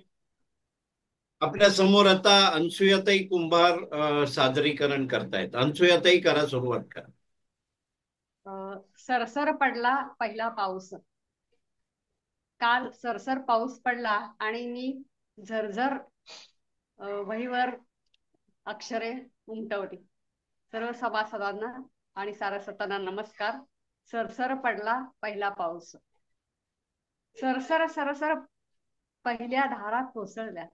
आपल्या समोर आता अनसुयाताई कुंभार सादरीकरण करतायत. अनसुयाताई, करा सुरुवात करा. सरसर पडला पहिला पाऊस. काल सरसर पाऊस पडला आणि मी झरझर वहीवर अक्षरे उमटवली. सर्व सभासदांना आणि सारस्वतांना नमस्कार. सरसर पडला पहिला पाऊस. सरसर सरसर पहिल्या धारा कोसळल्या.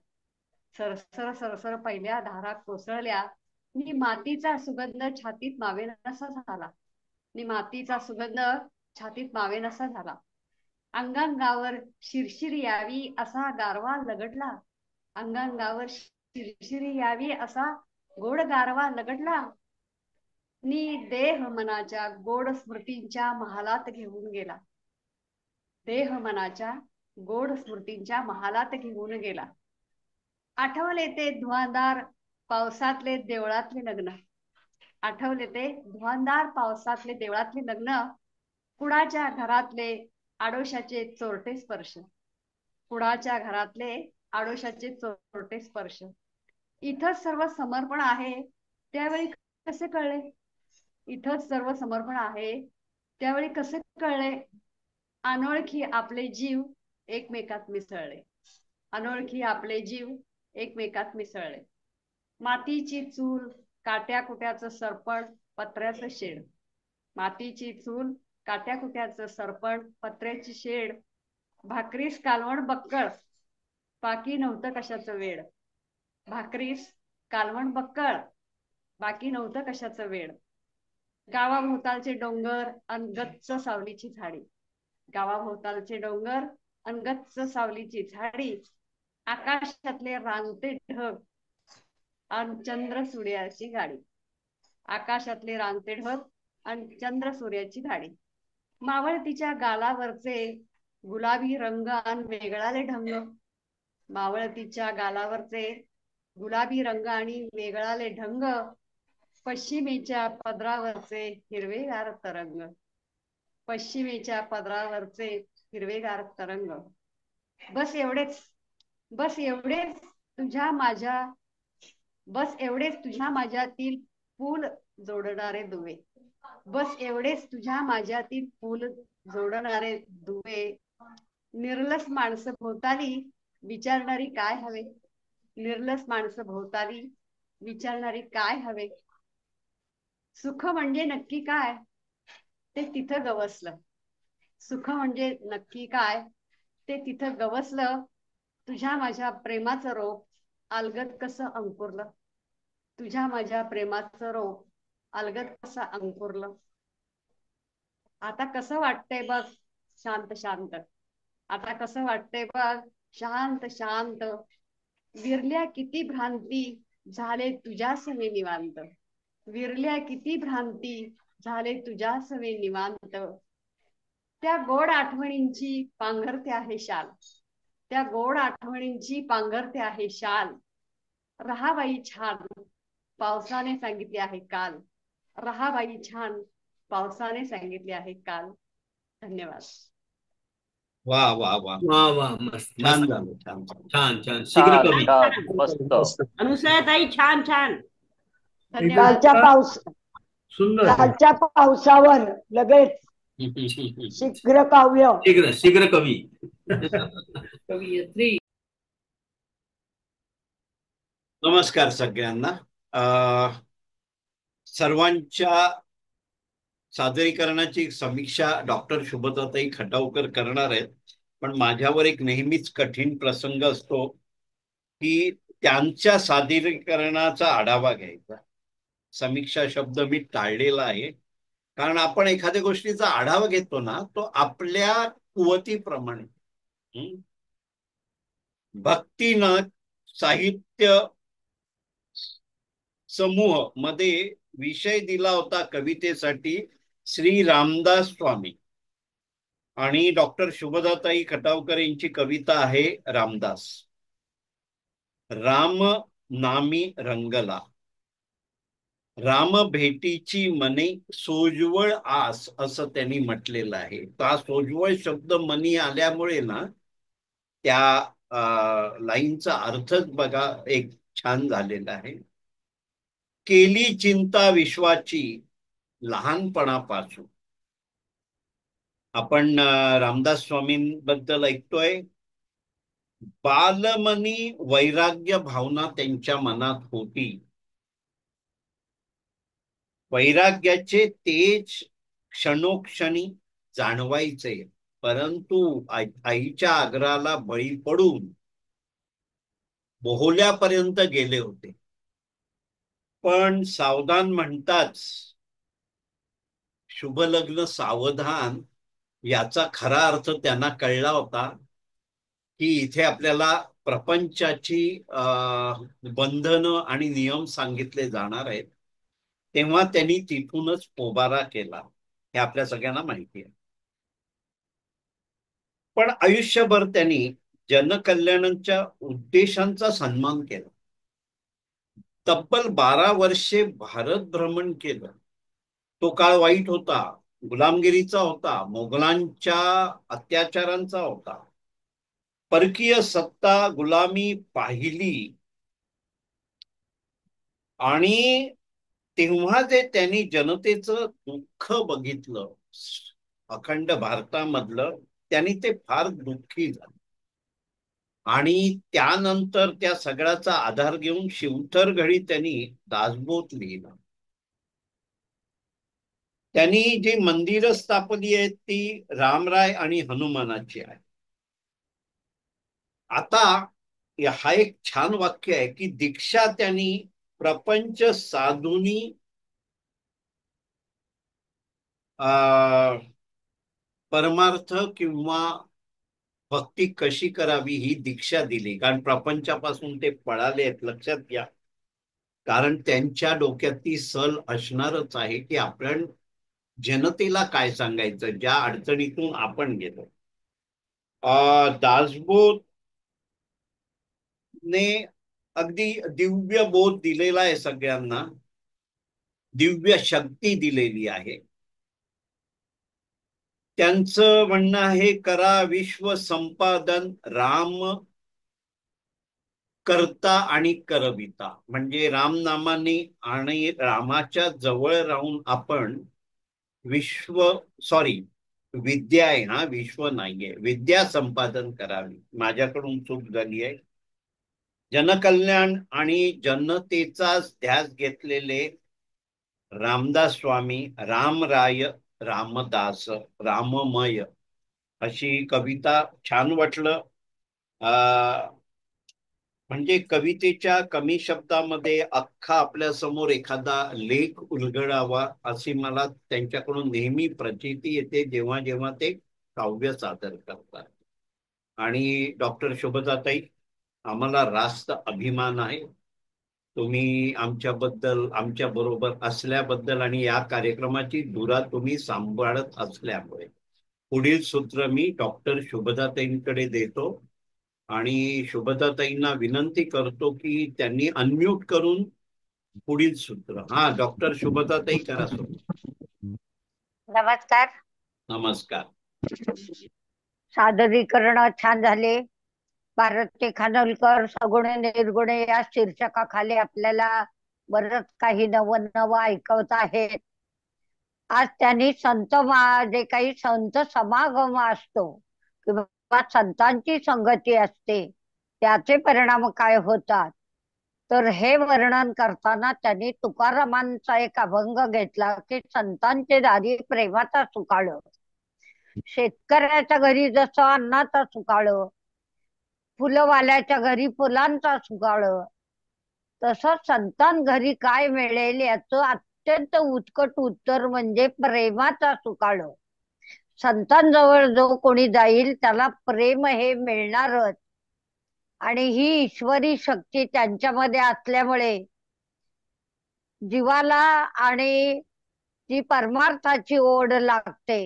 सरसर सरसर पहिल्या धारा कोसळल्या. मी मातीचा सुगंध छातीत मावेनासा झाला. मी मातीचा सुगंध छातीत मावेनासा झाला. अंगांगावर शिरशिरी यावी असा गारवा लगडला. अंगांगावर शिरशिरी यावी असा गोड गारवा लगडला. नी देह मनाच्या गोड स्मृतींच्या महालात घेऊन गेला. देह मनाच्या गोड स्मृतींच्या महालात घेऊन गेला. आठवले ते धुवांधार पावसातले देवळातले लग्न. आठवले ते धुवांधार पावसातले देवळातले लग्न. कुणाच्या घरातले आडोशाचे चोरटे स्पर्श. कुणाच्या घरातले आडोशाचे चोरटे स्पर्श. इथं सर्व समर्पण आहे त्यावेळी कसे कळले. इथं सर्व समर्पण आहे त्यावेळी कसे कळले. अनोळखी आपले जीव एकमेकात मिसळले. अनोळखी आपले जीव एकमेकात मिसळले. मातीची चूल, काट्या कुट्याचं सरपण, पत्र्याचं शेड. मातीची चूल, काट्या कुट्याचं सरपण, पत्र्याची शेड. भाकरीस कालवण बक्कळ, बाकी नव्हतं कशाचं वेड. भाकरीस कालवण बक्कळ, बाकी नव्हतं कशाचं वेड. गावाभोवतालचे डोंगर अन गच्च सावलीची झाडी. गावाभोवतालचे डोंगर अन गच्च सावलीची झाडी. आकाशातले रांगते ढग अन चंद्र सूर्याची गाडी. आकाशातले रांगते ढग आणि चंद्र सूर्याची गाडी. मावळतीच्या गालावरचे गुलाबी रंग अन वेगळाले ढंग. मावळतीच्या गालावरचे गुलाबी रंग आणि वेगळाले ढंग. पश्चिमेच्या पदरावरचे हिरवेगार तरंग. पश्चिमेच्या पदरावरचे हिरवेगार तरंग. बस एवढेच, बस एवढेच तुझ्या माझ्या, बस एवढेच तुझ्या माझ्यातील पूल जोडणारे दुवे. बस एवढेच तुझ्या माझ्यातील पूल जोडणारे दुवे. निर्लस माणसं भोवताली विचारणारी काय हवे. निर्लस माणसं भोवताली विचारणारी काय हवे. सुख म्हणजे नक्की काय ते तिथं गवसलं. सुख म्हणजे नक्की काय ते तिथं गवसलं. तुझ्या माझ्या प्रेमाचं रोप अलगद कसं अंकुरलं. तुझ्या माझ्या प्रेमाचं रोप अलगद कसं अंकुरलं. आता कसं वाटतंय बघ शांत शांत. आता कसं वाटतंय बघ शांत शांत. विरल्या किती भ्रांती झाले तुझ्या सवे निवांत. विरल्या किती भ्रांती झाले तुझ्या सवे निवांत. त्या गोड आठवणींची पांघरते आहे शाल, त्या गोड आठवणींची पांघरते आहे शाल. रहाबाई छान पावसाने सांगितले आहे काल, रहाबाई छान पावसाने सांगितले आहे काल. धन्यवाद. वा वा वा वा वा मस्त छान मस्त झालं छान झालं. छान छान शीघ्र छान कवी छान मस्त. अनुसयाताई छान छान. धन्यवाद. कालच्या पावसावर लगेच शीघ्र काव्य. शीघ्र शीघ्र कवी. कवयित्री. नमस्कार सगळ्यांना. सर्वांच्या सादरीकरणाची समीक्षा डॉक्टर शुभदाताई खटावकर करणार आहेत, पण माझ्यावर एक नेहमीच कठीण प्रसंग असतो की त्यांच्या सादरीकरणाचा आढावा घ्यायचा. समीक्षा शब्द मी टाळलेला आहे, कारण आपण एखाद्या गोष्टीचा आढावा घेतो ना, तो आपल्या कुवतीप्रमाणे. भक्तीनं साहित्य समूह मध्ये विषय दिला होता कवितेसाठी श्री रामदास स्वामी, आणि डॉक्टर शुभदाताई खटावकर यांची कविता आहे रामदास. राम नामी रंगला, राम भेटीची मने सोजवळ आस, असं त्यांनी म्हटलेलं आहे. हा सोजवळ शब्द मनी आल्यामुळे ना त्या लाईनचा अर्थच बघा एक छान झालेला आहे. केली चिंता विश्वाची लहानपणापासून. आपण रामदास स्वामींबद्दल ऐकतोय. बालमनी वैराग्य भावना त्यांच्या मनात होती. वैराग्याचे तेज क्षणोक्षणी जाणवायचे, परंतु आईच्या आग्रहाला बळी पडून बोहल्यापर्यंत गेले होते. पण सावधान म्हणताच शुभ लग्न सावधान याचा खरा अर्थ त्यांना कळला होता की इथे आपल्याला प्रपंचाची बंधनं आणि नियम सांगितले जाणार आहेत. तेव्हा त्यांनी तिथूनच पोबारा केला, हे आपल्या सगळ्यांना माहिती आहे. पण आयुष्यभर त्यांनी जनकल्याणाच्या उद्देशांचा सन्मान केला. तब्बल 12 वर्षे भारत भ्रमण केलं. तो काळ वाईट होता, गुलामगिरीचा होता, मोगलांच्या अत्याचारांचा होता. परकीय सत्ता गुलामी पाहिली, आणि तेव्हा जे त्यांनी जनतेचं दुःख बघितलं अखंड भारतामधलं, त्यांनी ते फार दुःखी झाले. आणि त्यानंतर त्या सगळ्याचा आधार घेऊन शिवथर घडी त्यांनी दासबोध लिहिला. त्यांनी जी मंदिरं स्थापली आहेत ती रामराय आणि हनुमानाची आहे. आता हा एक छान वाक्य आहे की दीक्षा त्यांनी प्रपंच साधुनी परमार्थ किंवा भक्ती कशी करावी ही दीक्षा दिली. कारण प्रपंचापासून ते पळाले आहेत, लक्षात घ्या. कारण त्यांच्या डोक्यात ती सल असणारच आहे की आपण जनतेला काय सांगायचं ज्या अडचणीतून आपण गेलो. दासबोध ने अगदी दिव्य बोध दिलेला आहे सगळ्यांना, दिव्य शक्ती दिलेली आहे. त्यांचं म्हणणं आहे, करा विश्व संपादन राम करता आणि करविता. म्हणजे रामनामाने आणि रामाच्या जवळ राहून आपण विद्या आहे, हा विश्व नाहीये, विद्या संपादन करावी. माझ्याकडून चूक झाली आहे. जनकल्याण आणि जनतेचाच ध्यास घेतलेले रामदास स्वामी, रामराय रामदास राममय अशी कविता छान वाटलं. म्हणजे कवितेच्या कमी शब्दामध्ये अख्खा आपल्या समोर एखादा लेख उलगडावा अशी मला त्यांच्याकडून नेहमी प्रचिती येते जेव्हा जेव्हा ते काव्य सादर करतात. आणि डॉक्टर शुभदाताई, आम्हाला रास्त अभिमान आहे तुम्ही आमच्याबद्दल, आमच्या बरोबर असल्याबद्दल आणि या कार्यक्रमाची धुरा तुम्ही सांभाळत असल्यामुळे. पुढील सूत्र मी डॉक्टर शुभदाताईंकडे देतो आणि शुभदाताईंना विनंती करतो की त्यांनी अनम्यूट करून पुढील सूत्र. हा, डॉक्टर शुभदाताई करा सुरू. नमस्कार. नमस्कार. सादरीकरण छान झाले. भारती खानोलकर सगुणे निर्गुणे या शीर्षकाखाली आपल्याला बरंच काही नवं नवं ऐकवत आहेत. आज त्यांनी जे काही संत समागम असतो किंवा संतांची संगती असते त्याचे परिणाम काय होतात, तर हे वर्णन करताना त्यांनी तुकारामांचा एक अभंग घेतला की संतांचे दारी प्रेमाचा सुकाळ. शेतकऱ्याच्या घरी जसं अन्नाचा सुकाळ, फुलवाल्याच्या घरी फुलांचा सुकाळ, तसं संतां घरी काय मिळेल याचं अत्यंत उत्कट उत्तर म्हणजे प्रेमाचा सुकाळ. संतांजवळ जो कोणी जाईल त्याला प्रेम हे मिळणारच. आणि ही ईश्वरी शक्ती त्यांच्यामध्ये असल्यामुळे जीवाला आणि जी परमार्थाची ओढ लागते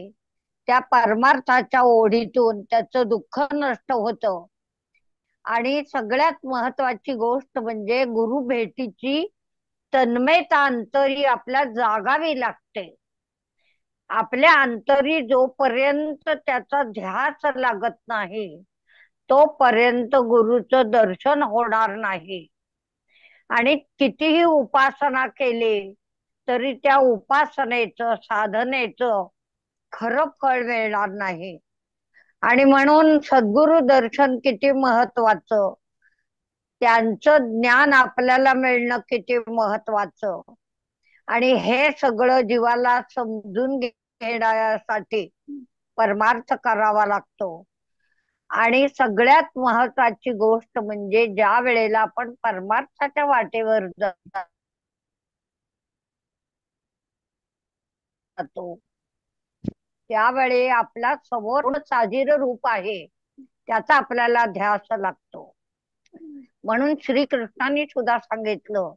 त्या परमार्थाच्या ओढीतून त्याचं दुःख नष्ट होतं. आणि सगळ्यात महत्वाची गोष्ट म्हणजे गुरु भेटीची तन्मयता अंतरी आपल्या जागावी लागते. आपल्या अंतरी जोपर्यंत त्याचा ध्यास लागत नाही तोपर्यंत गुरुचं दर्शन होणार नाही. आणि कितीही उपासना केली तरी त्या उपासनेचं साधनेचं खरं फळ मिळणार नाही. आणि म्हणून सद्गुरु दर्शन किती महत्वाचं, त्यांचं ज्ञान आपल्याला मिळणं किती महत्वाचं. आणि हे सगळं जीवाला समजून घेण्यासाठी परमार्थ करावा लागतो. आणि सगळ्यात महत्वाची गोष्ट म्हणजे ज्या वेळेला आपण परमार्थाच्या वाटेवर जातो त्यावेळी आपला समोर साजीर रूप आहे त्याचा आपल्याला ध्यास लागतो. म्हणून श्रीकृष्णांनी सुद्धा सांगितलं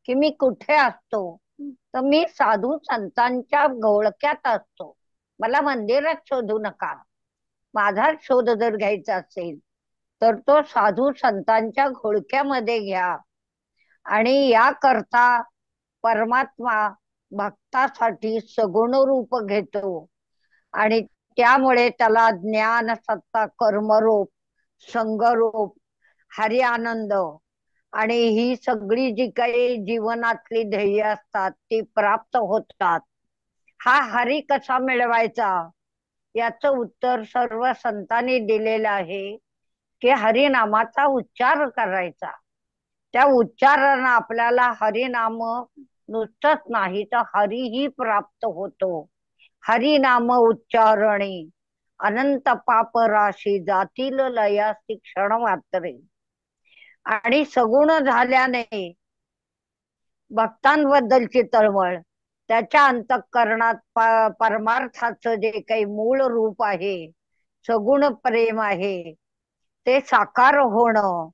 की मी कुठे असतो तर मी साधू संतांच्या घोळक्यात असतो. मला मंदिरात शोधू नका. माझा शोध जर घ्यायचा असेल तर तो साधू संतांच्या घोळक्यामध्ये घ्या. आणि याकरता परमात्मा भक्तासाठी सगुण रूप घेतो आणि त्यामुळे त्याला ज्ञान सत्ता कर्मरूप संगरूप हरी आनंद आणि ही सगळी जी काही जीवनातली ध्येय असतात ती प्राप्त होतात. हा हरी कसा मिळवायचा याचं उत्तर सर्व संतांनी दिलेलं आहे की हरिनामाचा उच्चार करायचा. त्या उच्चारानं आपल्याला हरिनाम नुसतंच नाही तर हरीही प्राप्त होतो. हरिनाम उच्चारणे अनंत पाप राशी जातील लयासी क्षण मात्रे. आणि सगुण झाल्याने भक्तांबद्दलची तळमळ, त्याच्या अंतःकरणात परमार्थाचं जे काही मूळ रूप आहे सगुण प्रेम आहे ते साकार होणं.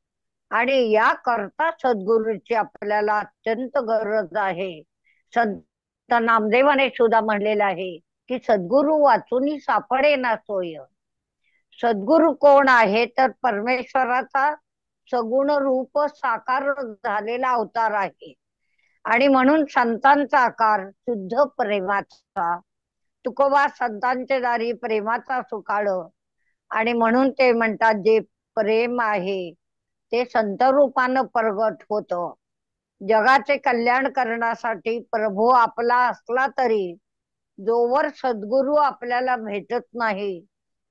आणि या करता सद्गुरूची आपल्याला अत्यंत गरज आहे. संत नामदेवाने सुद्धा म्हणलेलं आहे की सद्गुरु वाचून सापडे ना सोय. सद्गुरु कोण आहे तर परमेश्वराचा सगुण रूप साकार झालेला अवतार आहे. आणि म्हणून संतांचा आकार शुद्ध प्रेमाचा. तुकोबा संतांचे दारी प्रेमाचा सुकाळ. आणि म्हणून ते म्हणतात जे प्रेम आहे ते संत रूपानं प्रगट होतं. जगाचे कल्याण करण्यासाठी प्रभू आपला असला तरी जोवर सद्गुरु आपल्याला भेटत नाही,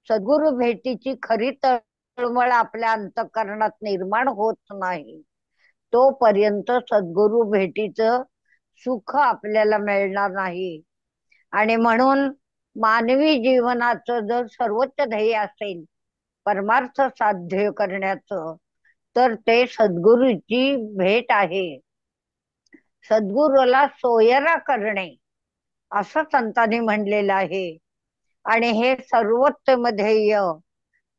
सद्गुरु भेटीची खरी तळमळ आपल्या अंतःकरणात निर्माण होत नाही तोपर्यंत सद्गुरु भेटीचं सुख आपल्याला मिळणार नाही. आणि म्हणून मानवी जीवनाचं जर सर्वोच्च ध्येय असेल परमार्थ साध्य करण्याचं तर ते सद्गुरूची भेट आहे. सद्गुरूला सोयरा करणे असं संतांनी म्हणलेलं आहे. आणि हे सर्वोत्तम ध्येय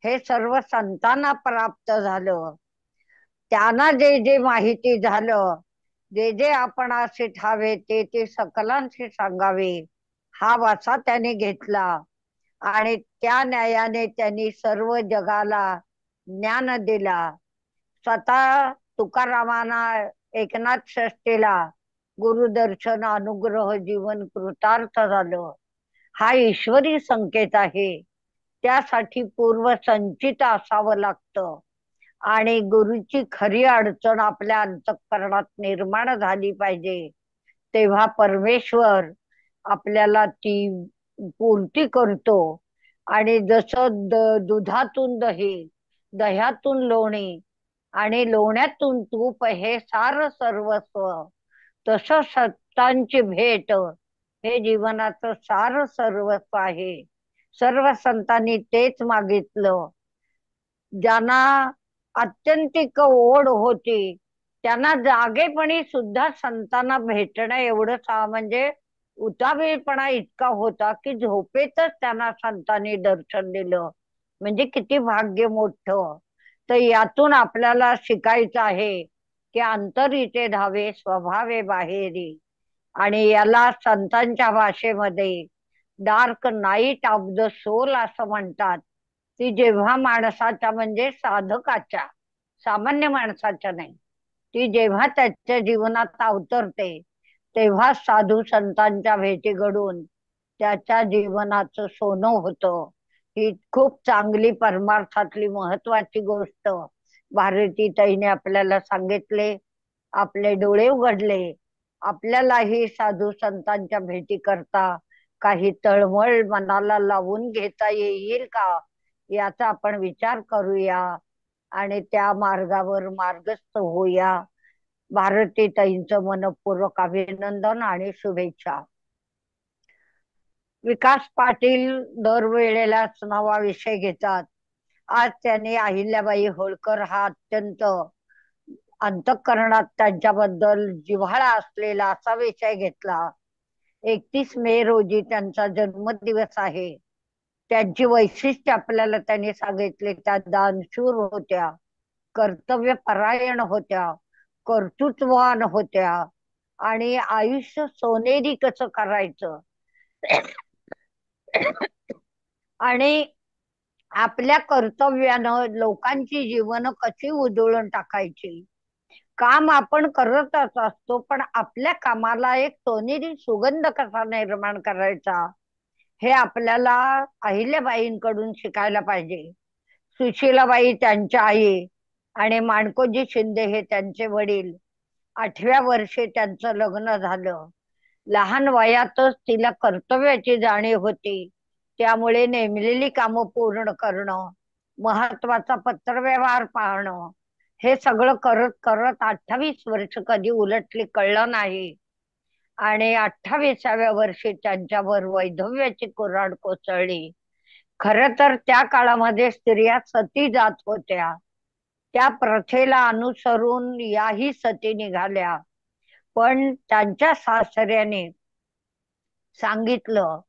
हे सर्व संतांना प्राप्त झालं. त्यांना जे जे माहिती झालं, जे जे आपणाशी ठावे ते ते सकलांशी सांगावे हा वासा त्याने घेतला. आणि त्या न्यायाने त्यांनी सर्व जगाला ज्ञान दिला. स्वतः तुकारामांना एकनाथ षष्टीला गुरुदर्शन अनुग्रह जीवन कृतार्थ झालं. हा ईश्वरी संकेत आहे. त्यासाठी पूर्व संचित असावं लागतं आणि गुरुची खरी अडचण आपल्या अंतःकरणात निर्माण झाली पाहिजे. तेव्हा परमेश्वर आपल्याला ती पूर्ती करतो. आणि जसं दुधातून दही, दह्यातून लोणी आणि लोण्यातून तूप हे सार सर्वस्व, तसं सत्तांची भेट हे जीवनाचं सार सर्वस्व आहे. सर्व संतांनी तेच मागितलं. ज्यांना आत्यंतिक ओढ होती त्यांना जागेपणी सुद्धा संतांना भेटणं एवढं म्हणजे उतावीळपणा इतका होता की झोपेतच त्यांना संतांनी दर्शन दिलं. म्हणजे किती भाग्य मोठं. तर यातून आपल्याला शिकायचं आहे की अंतरीचे धावे स्वभावे बाहेरी. आणि याला संतांच्या भाषेमध्ये dark night of the soul असं म्हणतात. ती जेव्हा माणसाच्या म्हणजे साधकाच्या, सामान्य माणसाच्या नाही, ती जेव्हा त्याच्या जीवनात अवतरते तेव्हा साधू संतांच्या भेटी घडून त्याच्या जीवनाचं सोनं होतं. ही खूप चांगली परमार्थातली महत्वाची गोष्ट भारती ताईने आपल्याला सांगितले. आपले डोळे उघडले. आपल्यालाही साधू संतांच्या भेटी करता काही तळमळ मनाला लावून घेता येईल का याचा आपण विचार करूया आणि त्या मार्गावर मार्गस्थ होऊया. भारती ताईंचं मनपूर्वक अभिनंदन आणि शुभेच्छा. विकास पाटील दरवेळेलाच नवा विषय घेतात. आज त्यांनी अहिल्याबाई होळकर हा अत्यंत अंतःकरणात त्यांच्याबद्दल जिव्हाळा असलेला असा विषय घेतला. 31 मे रोजी त्यांचा जन्मदिवस आहे. त्यांची वैशिष्ट्य आपल्याला त्यांनी सांगितले. त्या दानशूर होत्या, कर्तव्य परायण होत्या, कर्तृत्ववान होत्या आणि आयुष्य सोनेरी कसं करायचं आणि आपल्या कर्तव्यानं लोकांची जीवन कशी उजळून टाकायची. काम आपण करतच असतो पण आपल्या कामाला एक सोनेरी सुगंध कसा निर्माण करायचा हे आपल्याला अहिल्याबाईंकडून शिकायला पाहिजे. सुशीलाबाई त्यांच्या आई आणि माणकोजी शिंदे हे त्यांचे वडील. 8व्या वर्षी त्यांचं लग्न झालं. लहान वयातच तिला कर्तव्याची जाणीव होती. त्यामुळे नेमलेली कामं पूर्ण करणं, महत्वाचा पत्रव्यवहार पाहणं हे सगळं करत करत 28 वर्ष कधी उलटली कळलं नाही. आणि 28व्या वर्षी त्यांच्यावर वैधव्याची कुऱ्हाड कोसळली. खर तर त्या काळामध्ये स्त्रिया सती जात होत्या. त्या प्रथेला अनुसरून याही सती निघाल्या. पण त्यांच्या सासऱ्याने सांगितलं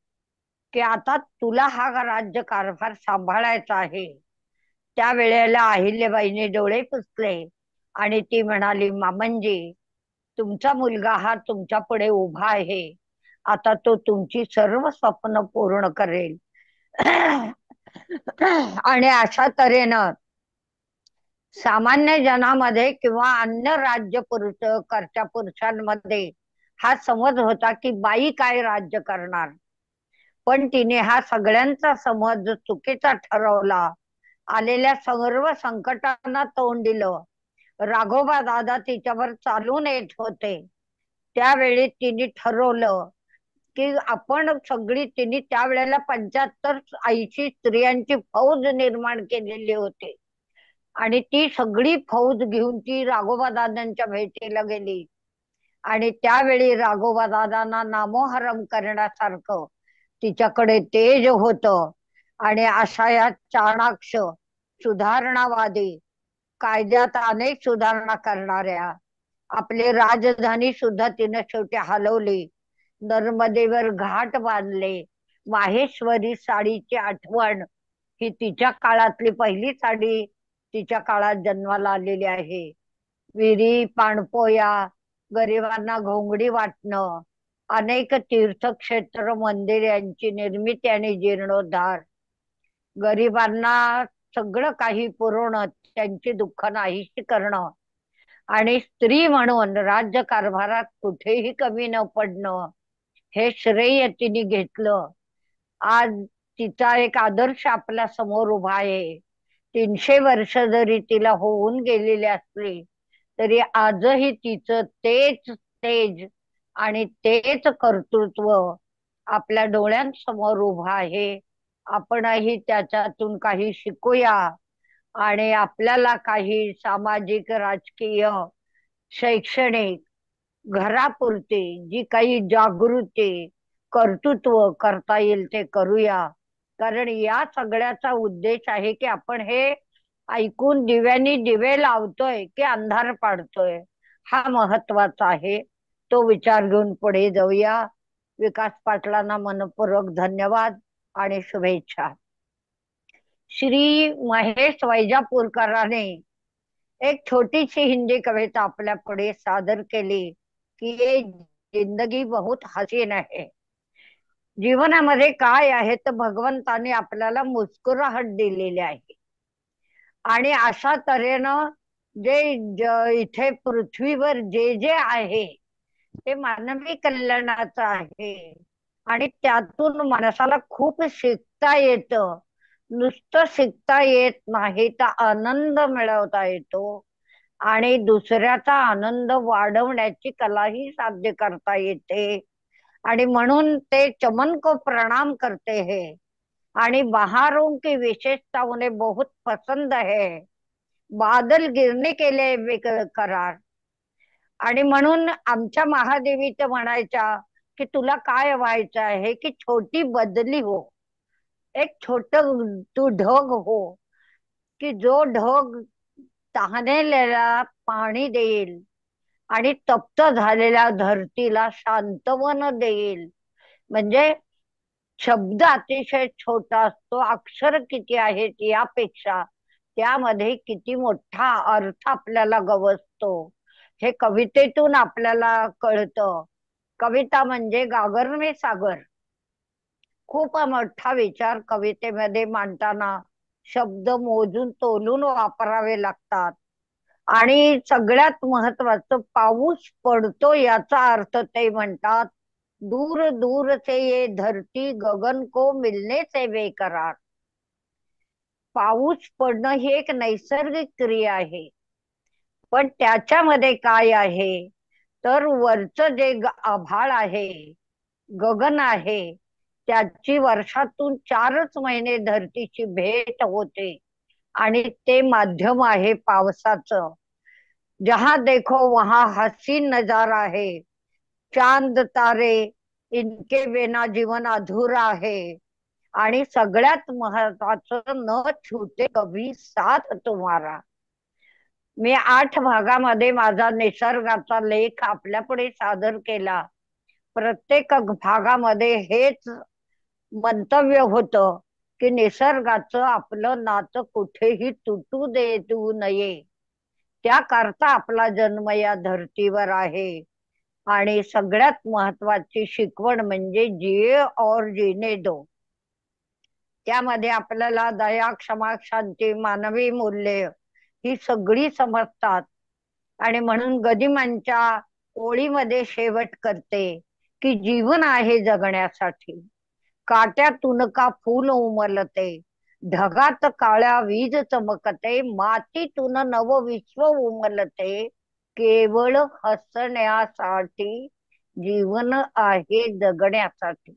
की आता तुला हा राज्यकारभार सांभाळायचा आहे. त्यावेळेला अहिल्याबाईने डोळे पुसले आणि ती म्हणाली, मामनजी तुमचा मुलगा हा तुमच्या पुढे उभा आहे. आता तो तुमची सर्व स्वप्न पूर्ण करेल. आणि अशा तऱ्हेनं सामान्य जनामध्ये किंवा अन्य राज्य कर्त्या पुरुषांमध्ये हा समज होता की बाई काय राज्य करणार. पण तिने हा सगळ्यांचा समज चुकीचा ठरवला. आलेल्या सर्व संकटांना तोंड दिलं. राघोबा दादा तिच्यावर चालून येत होते. त्यावेळी तिने ठरवलं की आपण सगळी, तिने त्यावेळेला 75-80 स्त्रियांची फौज निर्माण केलेली होती आणि ती सगळी फौज घेऊन ती राघोबा दादांच्या भेटीला गेली. आणि त्यावेळी राघोबा दादांना नामोहरम करण्यासारखं तिच्याकडे तेज होतं. आणि अशा या चाणाक्ष सुधारणावादी, कायद्यात अनेक सुधारणा करणाऱ्या, आपली राजधानी सुद्धा तिने शेवटी हलवली. नर्मदेवर घाट बांधले. माहेश्वरी साडीची आठवण ही तिच्या काळातली पहिली साडी तिच्या काळात जन्माला आलेली आहे. विहिरी, पाणपोया, गरिबांना घोंगडी वाटणं अनेक तीर्थक्षेत्र मंदिर यांची निर्मिती आणि जीर्णोद्धार, गरिबांना सगळं काही पुरवणं, त्यांची दुःख नाहीशी करणं आणि स्त्री म्हणून राज्यकारभारात कुठेही कमी न पडणं, हे श्रेय तिने घेतलं. आज तिचा एक आदर्श आपल्या समोर उभा आहे. 300 वर्ष जरी तिला होऊन गेलेली असली तरी आजही तिचं तेच तेज आणि तेच कर्तृत्व आपल्या डोळ्यांसमोर उभं आहे. आपणही त्याच्यातून काही शिकूया आणि आपल्याला काही सामाजिक, राजकीय, शैक्षणिक, घरापुरती जी काही जागृती, कर्तृत्व करता येईल ते करूया. कारण या सगळ्याचा उद्देश आहे की आपण हे ऐकून दिव्यांनी दिवे लावतोय की अंधार पाडतोय, हा महत्वाचा आहे. तो विचार घेऊन पुढे जाऊया. विकास पाटलांना मनपूर्वक धन्यवाद आणि शुभेच्छा. श्री महेश वैजापूरकरांने एक छोटीशी हिंदी कविता आपल्या पुढे सादर केली की ये जिंदगी बहुत हसीन आहे. जीवनामध्ये काय आहे तर भगवंताने आपल्याला मुस्कुराहट दिलेली आहे आणि अशा तऱ्हेनं इथे पृथ्वीवर जे जे आहे ते मानवी कल्याणाचं आहे आणि त्यातून माणसाला खूप शिकता येतं. नुसतं शिकता येत नाही तर आनंद मिळवता येतो आणि दुसऱ्याचा आनंद वाढवण्याची कलाही साध्य करता येते. आणि म्हणून ते चमन को प्रणाम करते हैं आणि बहारों की विशेषता उन्हें बहुत पसंद है, बादल गिरने के लिए बेकरार. आणि म्हणून आमच्या महादेवी तर म्हणायच्या की तुला काय व्हायचं आहे की छोटी बदली हो, एक छोट तू ढग हो की जो ढग तहानेलेला पाणी देईल आणि तप्त झालेल्या धरतीला शांतवन देईल. म्हणजे शब्द अतिशय छोटा असतो, अक्षर किती आहेत यापेक्षा त्यामध्ये किती मोठा अर्थ आपल्याला गवसतो हे कवितेतून आपल्याला कळतं. कविता म्हणजे गागर में सागर. खूप मोठा विचार कवितेमध्ये मांडताना शब्द मोजून तोलून वापरावे लागतात. आणि सगळ्यात महत्वाचं, पाऊस पडतो याचा अर्थ ते म्हणतात दूर दूर से ये धरती गगन को मिलने से बेकरार. पाऊस पडणं ही एक नैसर्गिक क्रिया आहे, पण त्याच्यामध्ये काय आहे तर वरचं जे आभाळ आहे, गगन आहे, त्याची वर्षातून 4च महिने धरतीची भेट होते आणि ते माध्यम आहे पावसाचं. जहां देखो वहां हसीन नजारा है, चांद तारे इनके बिना जीवन अधूरा है आणि सगळ्यात महत्वाचं न छूटे कभी साथ तुम्हारा. मी 8 भागामध्ये माझा निसर्गाचा लेख आपल्या पुढे सादर केला. प्रत्येक भागामध्ये हेच मंतव्य होतं की निसर्गाचं आपलं नातं कुठेही तुटू देऊ नये. त्याकरता आपला जन्म या धरतीवर आहे. आणि सगळ्यात महत्वाची शिकवण म्हणजे जिये और जीने दो. त्यामध्ये आपल्याला दया, क्षमा, शांती, मानवी मूल्य ही सगळी समजतात. आणि म्हणून गदिमांच्या ओळीमध्ये शेवट करते की जीवन आहे जगण्यासाठी. काट्यातून का फूल उमलते, ढगात काळ्या वीज चमकते, मातीतून नव विश्व उमलते, केवळ हसण्यासाठी जीवन आहे जगण्यासाठी.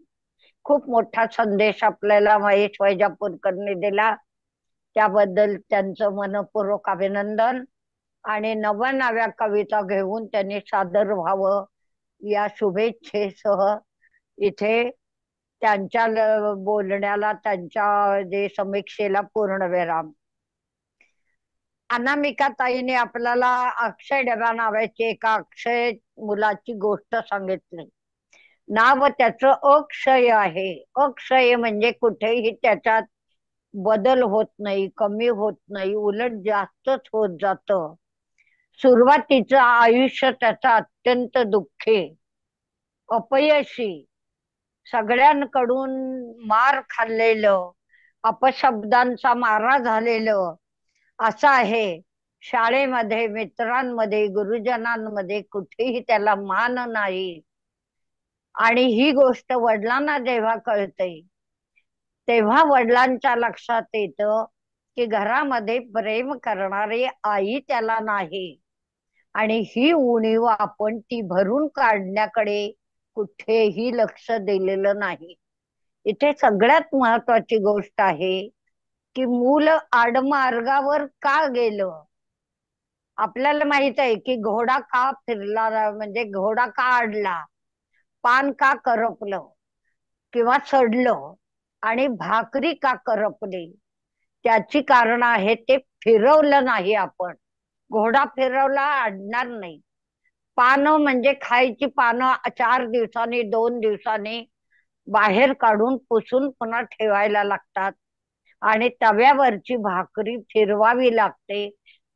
खूप मोठा संदेश आपल्याला महेश वैजापूरकरने दिला, त्याबद्दल त्यांचं मनपूर्वक अभिनंदन. आणि नव्या कविता घेऊन त्यांनी सादर व्हावं या शुभेच्छेसह इथे त्यांच्या बोलण्याला, त्यांच्या जे समीक्षेला पूर्णविराम. अनामिका ताईने आपल्याला अक्षय डबा नावाची एका अक्षय मुलाची गोष्ट सांगितली. नाव त्याचं अक्षय आहे. अक्षय म्हणजे कुठेही त्याच्यात बदल होत नाही, कमी होत नाही, उलट जास्तच होत जातं. सुरुवातीचं आयुष्य त्याचं अत्यंत दुःखी, अपयशी, सगळ्यांकडून मार खाल्लेलं, अपशब्दांचा मारा झालेलं असं आहे. शाळेमध्ये, मित्रांमध्ये, गुरुजनांमध्ये कुठेही त्याला मान नाही. आणि ही गोष्ट वडिलांना जेव्हा कळते तेव्हा वडिलांच्या लक्षात येतं की घरामध्ये प्रेम करणारी आई त्याला नाही. आणि ही उणीव आपण ती भरून काढण्याकडे कुठेही लक्ष दिलेलं नाही. इथे सगळ्यात महत्वाची गोष्ट आहे की मूल आडमार्गावर का गेलं. आपल्याला माहित आहे की घोडा का फिरला, म्हणजे घोडा का आडला, पान का करपलं किंवा सडलं आणि भाकरी का करपली, त्याची कारण आहे ते फिरवलं नाही आपण. घोडा फिरवला आडणार नाही. पानं म्हणजे खायची पानं 4 दिवसांनी 2 दिवसांनी बाहेर काढून पुसून पुन्हा ठेवायला लागतात. आणि तव्यावरची भाकरी फिरवावी लागते,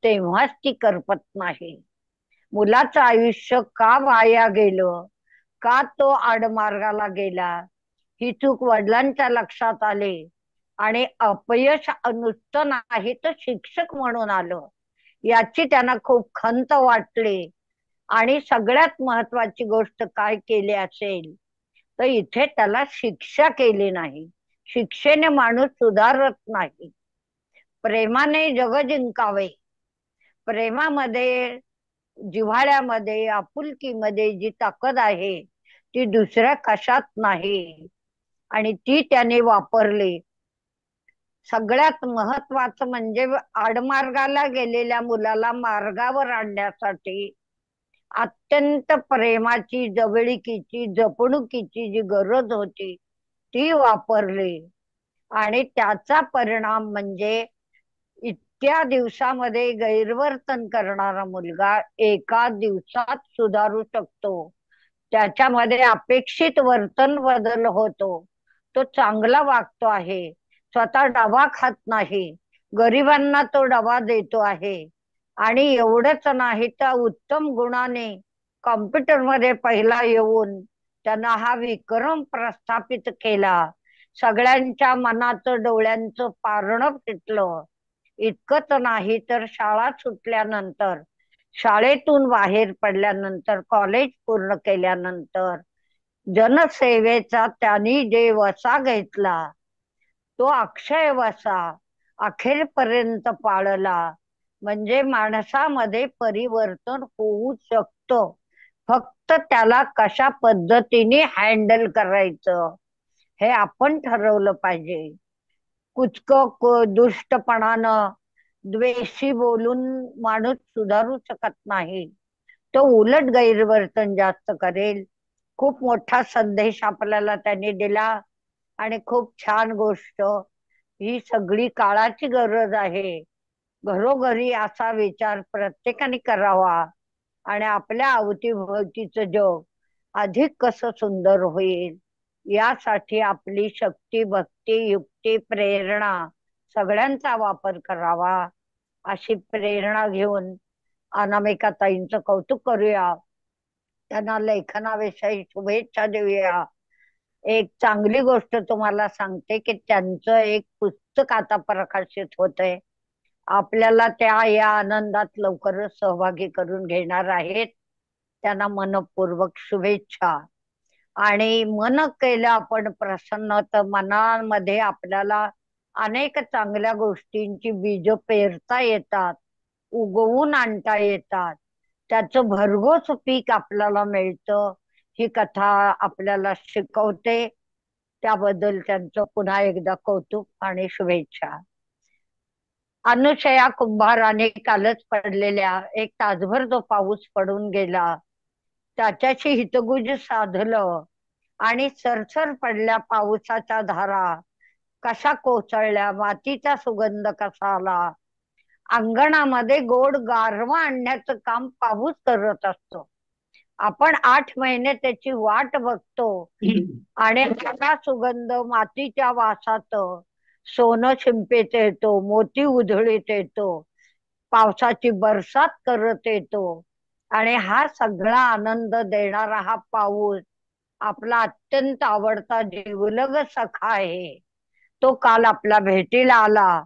तेव्हाच ती करपत नाही. मुलाचं आयुष्य का वाया गेलं, का तो आडमार्गाला गेला, ही चूक वडिलांच्या लक्षात आले. आणि अपयश नुसतं नाही तर शिक्षक म्हणून आलं, याची त्यांना खूप खंत वाटली. आणि सगळ्यात महत्वाची गोष्ट काय केली असेल तर इथे त्याला शिक्षा केली नाही. शिक्षेने माणूस सुधारत नाही. प्रेमाने जग जिंकावे. प्रेमामध्ये, जिव्हाळ्यामध्ये, आपुलकीमध्ये जी ताकद आहे ती दुसऱ्या कशात नाही. आणि ती त्याने वापरली. सगळ्यात महत्वाचं म्हणजे आडमार्गाला गेलेल्या मुलाला मार्गावर आणण्यासाठी अत्यंत प्रेमाची, जवळिकीची, जपणुकीची जी गरज होती ती वापरली. आणि त्याचा परिणाम म्हणजे इतक्या दिवसामध्ये गैरवर्तन करणारा मुलगा एका दिवसात सुधारू शकतो. त्याच्यामध्ये अपेक्षित वर्तन बदल होतो. तो चांगला वागतो आहे, स्वतः डबा खात नाही, गरिबांना तो डबा देतो आहे. आणि एवढंच नाही तर उत्तम गुणाने कॉम्प्युटरमध्ये पहिला येऊन त्यानं हा विक्रम प्रस्थापित केला. सगळ्यांच्या मनाचं, डोळ्यांचं पारणं फिटलं. इतकंच नाही तर शाळा सुटल्यानंतर, शाळेतून बाहेर पडल्यानंतर, कॉलेज पूर्ण केल्यानंतर जनसेवेचा त्यांनी जे वसा घेतला तो अक्षय वसा अखेरपर्यंत पाळला. म्हणजे माणसामध्ये परिवर्तन होऊ शकतं, फक्त त्याला कशा पद्धतीने हँडल करायचं हे आपण ठरवलं पाहिजे. दुष्टपणानं, द्वेषी बोलून माणूस सुधारू शकत नाही. तो उलट गैरवर्तन जास्त करेल. खूप मोठा संदेश आपल्याला त्यांनी दिला. आणि खूप छान गोष्ट. ही सगळी काळाची गरज आहे. घरोघरी असा विचार प्रत्येकाने करावा. आणि आपल्या अवतीभोवतीचं जग अधिक कसं सुंदर होईल यासाठी आपली शक्ती, भक्ती, युक्ती, प्रेरणा सगळ्यांचा वापर करावा. अशी प्रेरणा घेऊन अनामिका ताईंचं कौतुक करूया. त्यांना लेखनाविषयी शुभेच्छा देऊया. एक चांगली गोष्ट तुम्हाला सांगते की त्यांचं एक पुस्तक आता प्रकाशित होतंय. आपल्याला त्या या आनंदात लवकरच सहभागी करून घेणार आहेत. त्यांना मनपूर्वक शुभेच्छा. आणि मन केलं आपण प्रसन्न तर मनामध्ये आपल्याला अनेक चांगल्या गोष्टींची बीज पेरता येतात, उगवून आणता येतात. त्याचं भरघोस पीक आपल्याला मिळतं. ही कथा आपल्याला शिकवते. त्याबद्दल त्यांचं पुन्हा एकदा कौतुक आणि शुभेच्छा. अनुशया कुंभाराने कालच पडलेल्या एक तासभर जो पाऊस पडून गेला त्याच्याशी हितगुज साधलं. आणि सरसर पडल्या पावसाच्या धारा कशा कोसळल्या, मातीचा सुगंध कसा आला. अंगणामध्ये गोड गारवा आणण्याचं काम पाऊस करत असतो. आपण 8 महिने त्याची वाट बघतो. आणि त्याचा सुगंध मातीच्या वासात सोनं शिंपेत येतो, मोती उधळीत येतो, पावसाची बरसात करत येतो. आणि हा सगळा आनंद देणारा हा पाऊस आपला अत्यंत आवडता जिवलग सखा आहे, तो काल आपल्या भेटीला आला.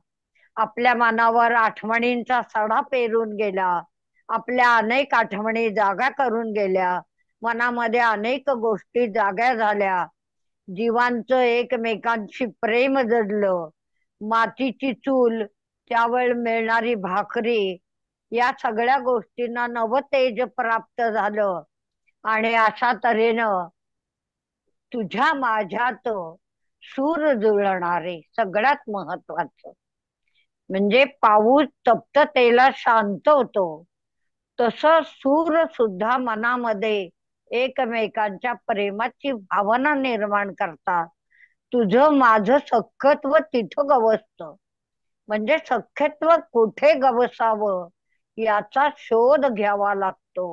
आपल्या मनावर आठवणींचा सडा पेरून गेला. आपल्या अनेक आठवणी जागा करून गेल्या. मनामध्ये अनेक गोष्टी जाग्या झाल्या. जीवांचं एकमेकांशी प्रेम जडलं. मातीची चूल, त्यावेळ मिळणारी भाकरी, या सगळ्या गोष्टींना नवतेज प्राप्त झालं. आणि अशा तऱ्हेनं तुझ्या माझ्यात सूर जुळणारे, सगळ्यात महत्वाचं म्हणजे पाऊस तप्ततेला शांत होतो, तसं सूर सुद्धा मनामध्ये एकमेकांच्या प्रेमाची भावना निर्माण करतात. तुझं माझं सख्यत्व तिथं गवसतं. म्हणजे सख्यत्व कुठे गवसावं याचा शोध घ्यावा लागतो.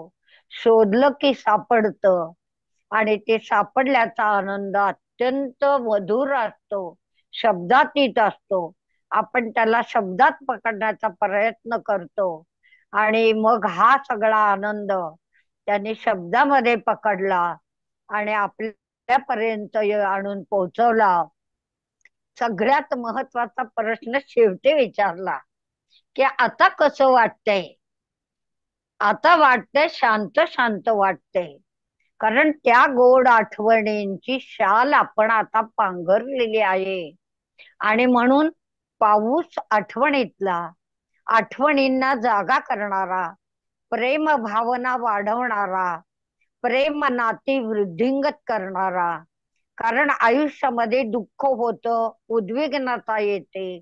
शोधलं की सापडतं, आणि ते सापडल्याचा आनंद अत्यंत मधुर असतो, शब्दातीत असतो. आपण त्याला शब्दात पकडण्याचा प्रयत्न करतो, आणि मग हा सगळा आनंद त्याने शब्दामध्ये पकडला आणि आपल्यापर्यंत आणून पोहोचवला. सगळ्यात महत्वाचा प्रश्न शेवटी विचारला की आता कसं वाटतंय. आता वाटतंय शांत शांत वाटतंय, कारण त्या गोड आठवणींची शाल आपण आता पांघरलेली आहे. आणि म्हणून पाऊस आठवणीतला, आठवणींना जागा करणारा, प्रेम भावना वाढवणारा, प्रेम नाती वृद्धिंगत करणारा. कारण आयुष्यामध्ये दुःख होतं, उद्विग्नता येते,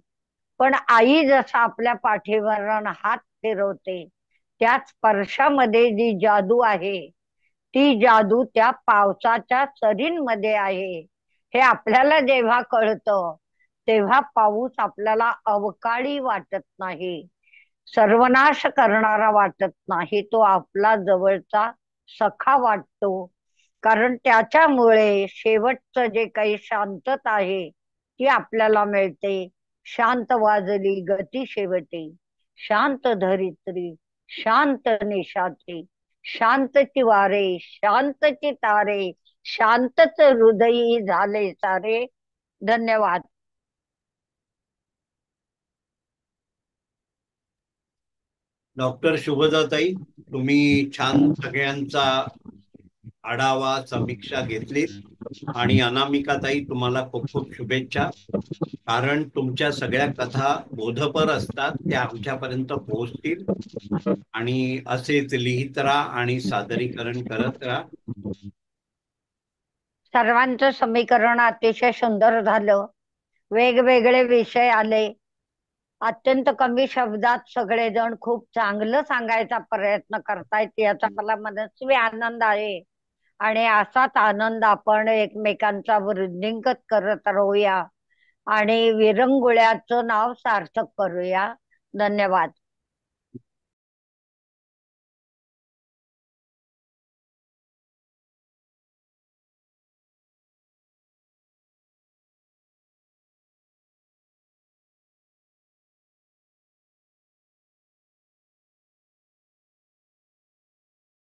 पण आई जसा आपल्या पाठीवर हात फिरवते, त्या स्पर्शामध्ये जी जादू आहे, ती जादू त्या पावसाच्या सरींमध्ये आहे. हे आपल्याला जेव्हा कळतं तेव्हा पाऊस आपल्याला अवकाळी वाटत नाही, सर्वनाश करणारा वाटत नाही. तो आपला जवळचा सखा वाटतो. कारण त्याच्यामुळे शेवटचं जे काही शांतता आहे ती आपल्याला मिळते. शांत वाजली गती शेवटी, शांत धरित्री, शांत निशाती, शांतची वारे, शांतची तारे, शांतच हृदयी झाले सारे. धन्यवाद. डॉक्टर शुभदाताई, तुम्ही छान सगळ्यांचा आढावा समीक्षा घेतली. आणि अनामिकाताई, तुम्हाला खूप खूप शुभेच्छा. कारण तुमच्या सगळ्या कथा बोधपर असतात, त्या आमच्यापर्यंत पोहोचतील. आणि असेच लिहित राहा आणि सादरीकरण करत राहा. सर्वांचं समीकरण अतिशय सुंदर झालं. वेगवेगळे विषय आले. अत्यंत कमी शब्दात सगळेजण खूप चांगलं सांगायचा प्रयत्न करतायत, याचा मला मनस्वी आनंद आहे. आणि असाच आनंद आपण एकमेकांचा वृद्धिंगत करत राहूया आणि विरंगुळ्याचं नाव सार्थक करूया. धन्यवाद.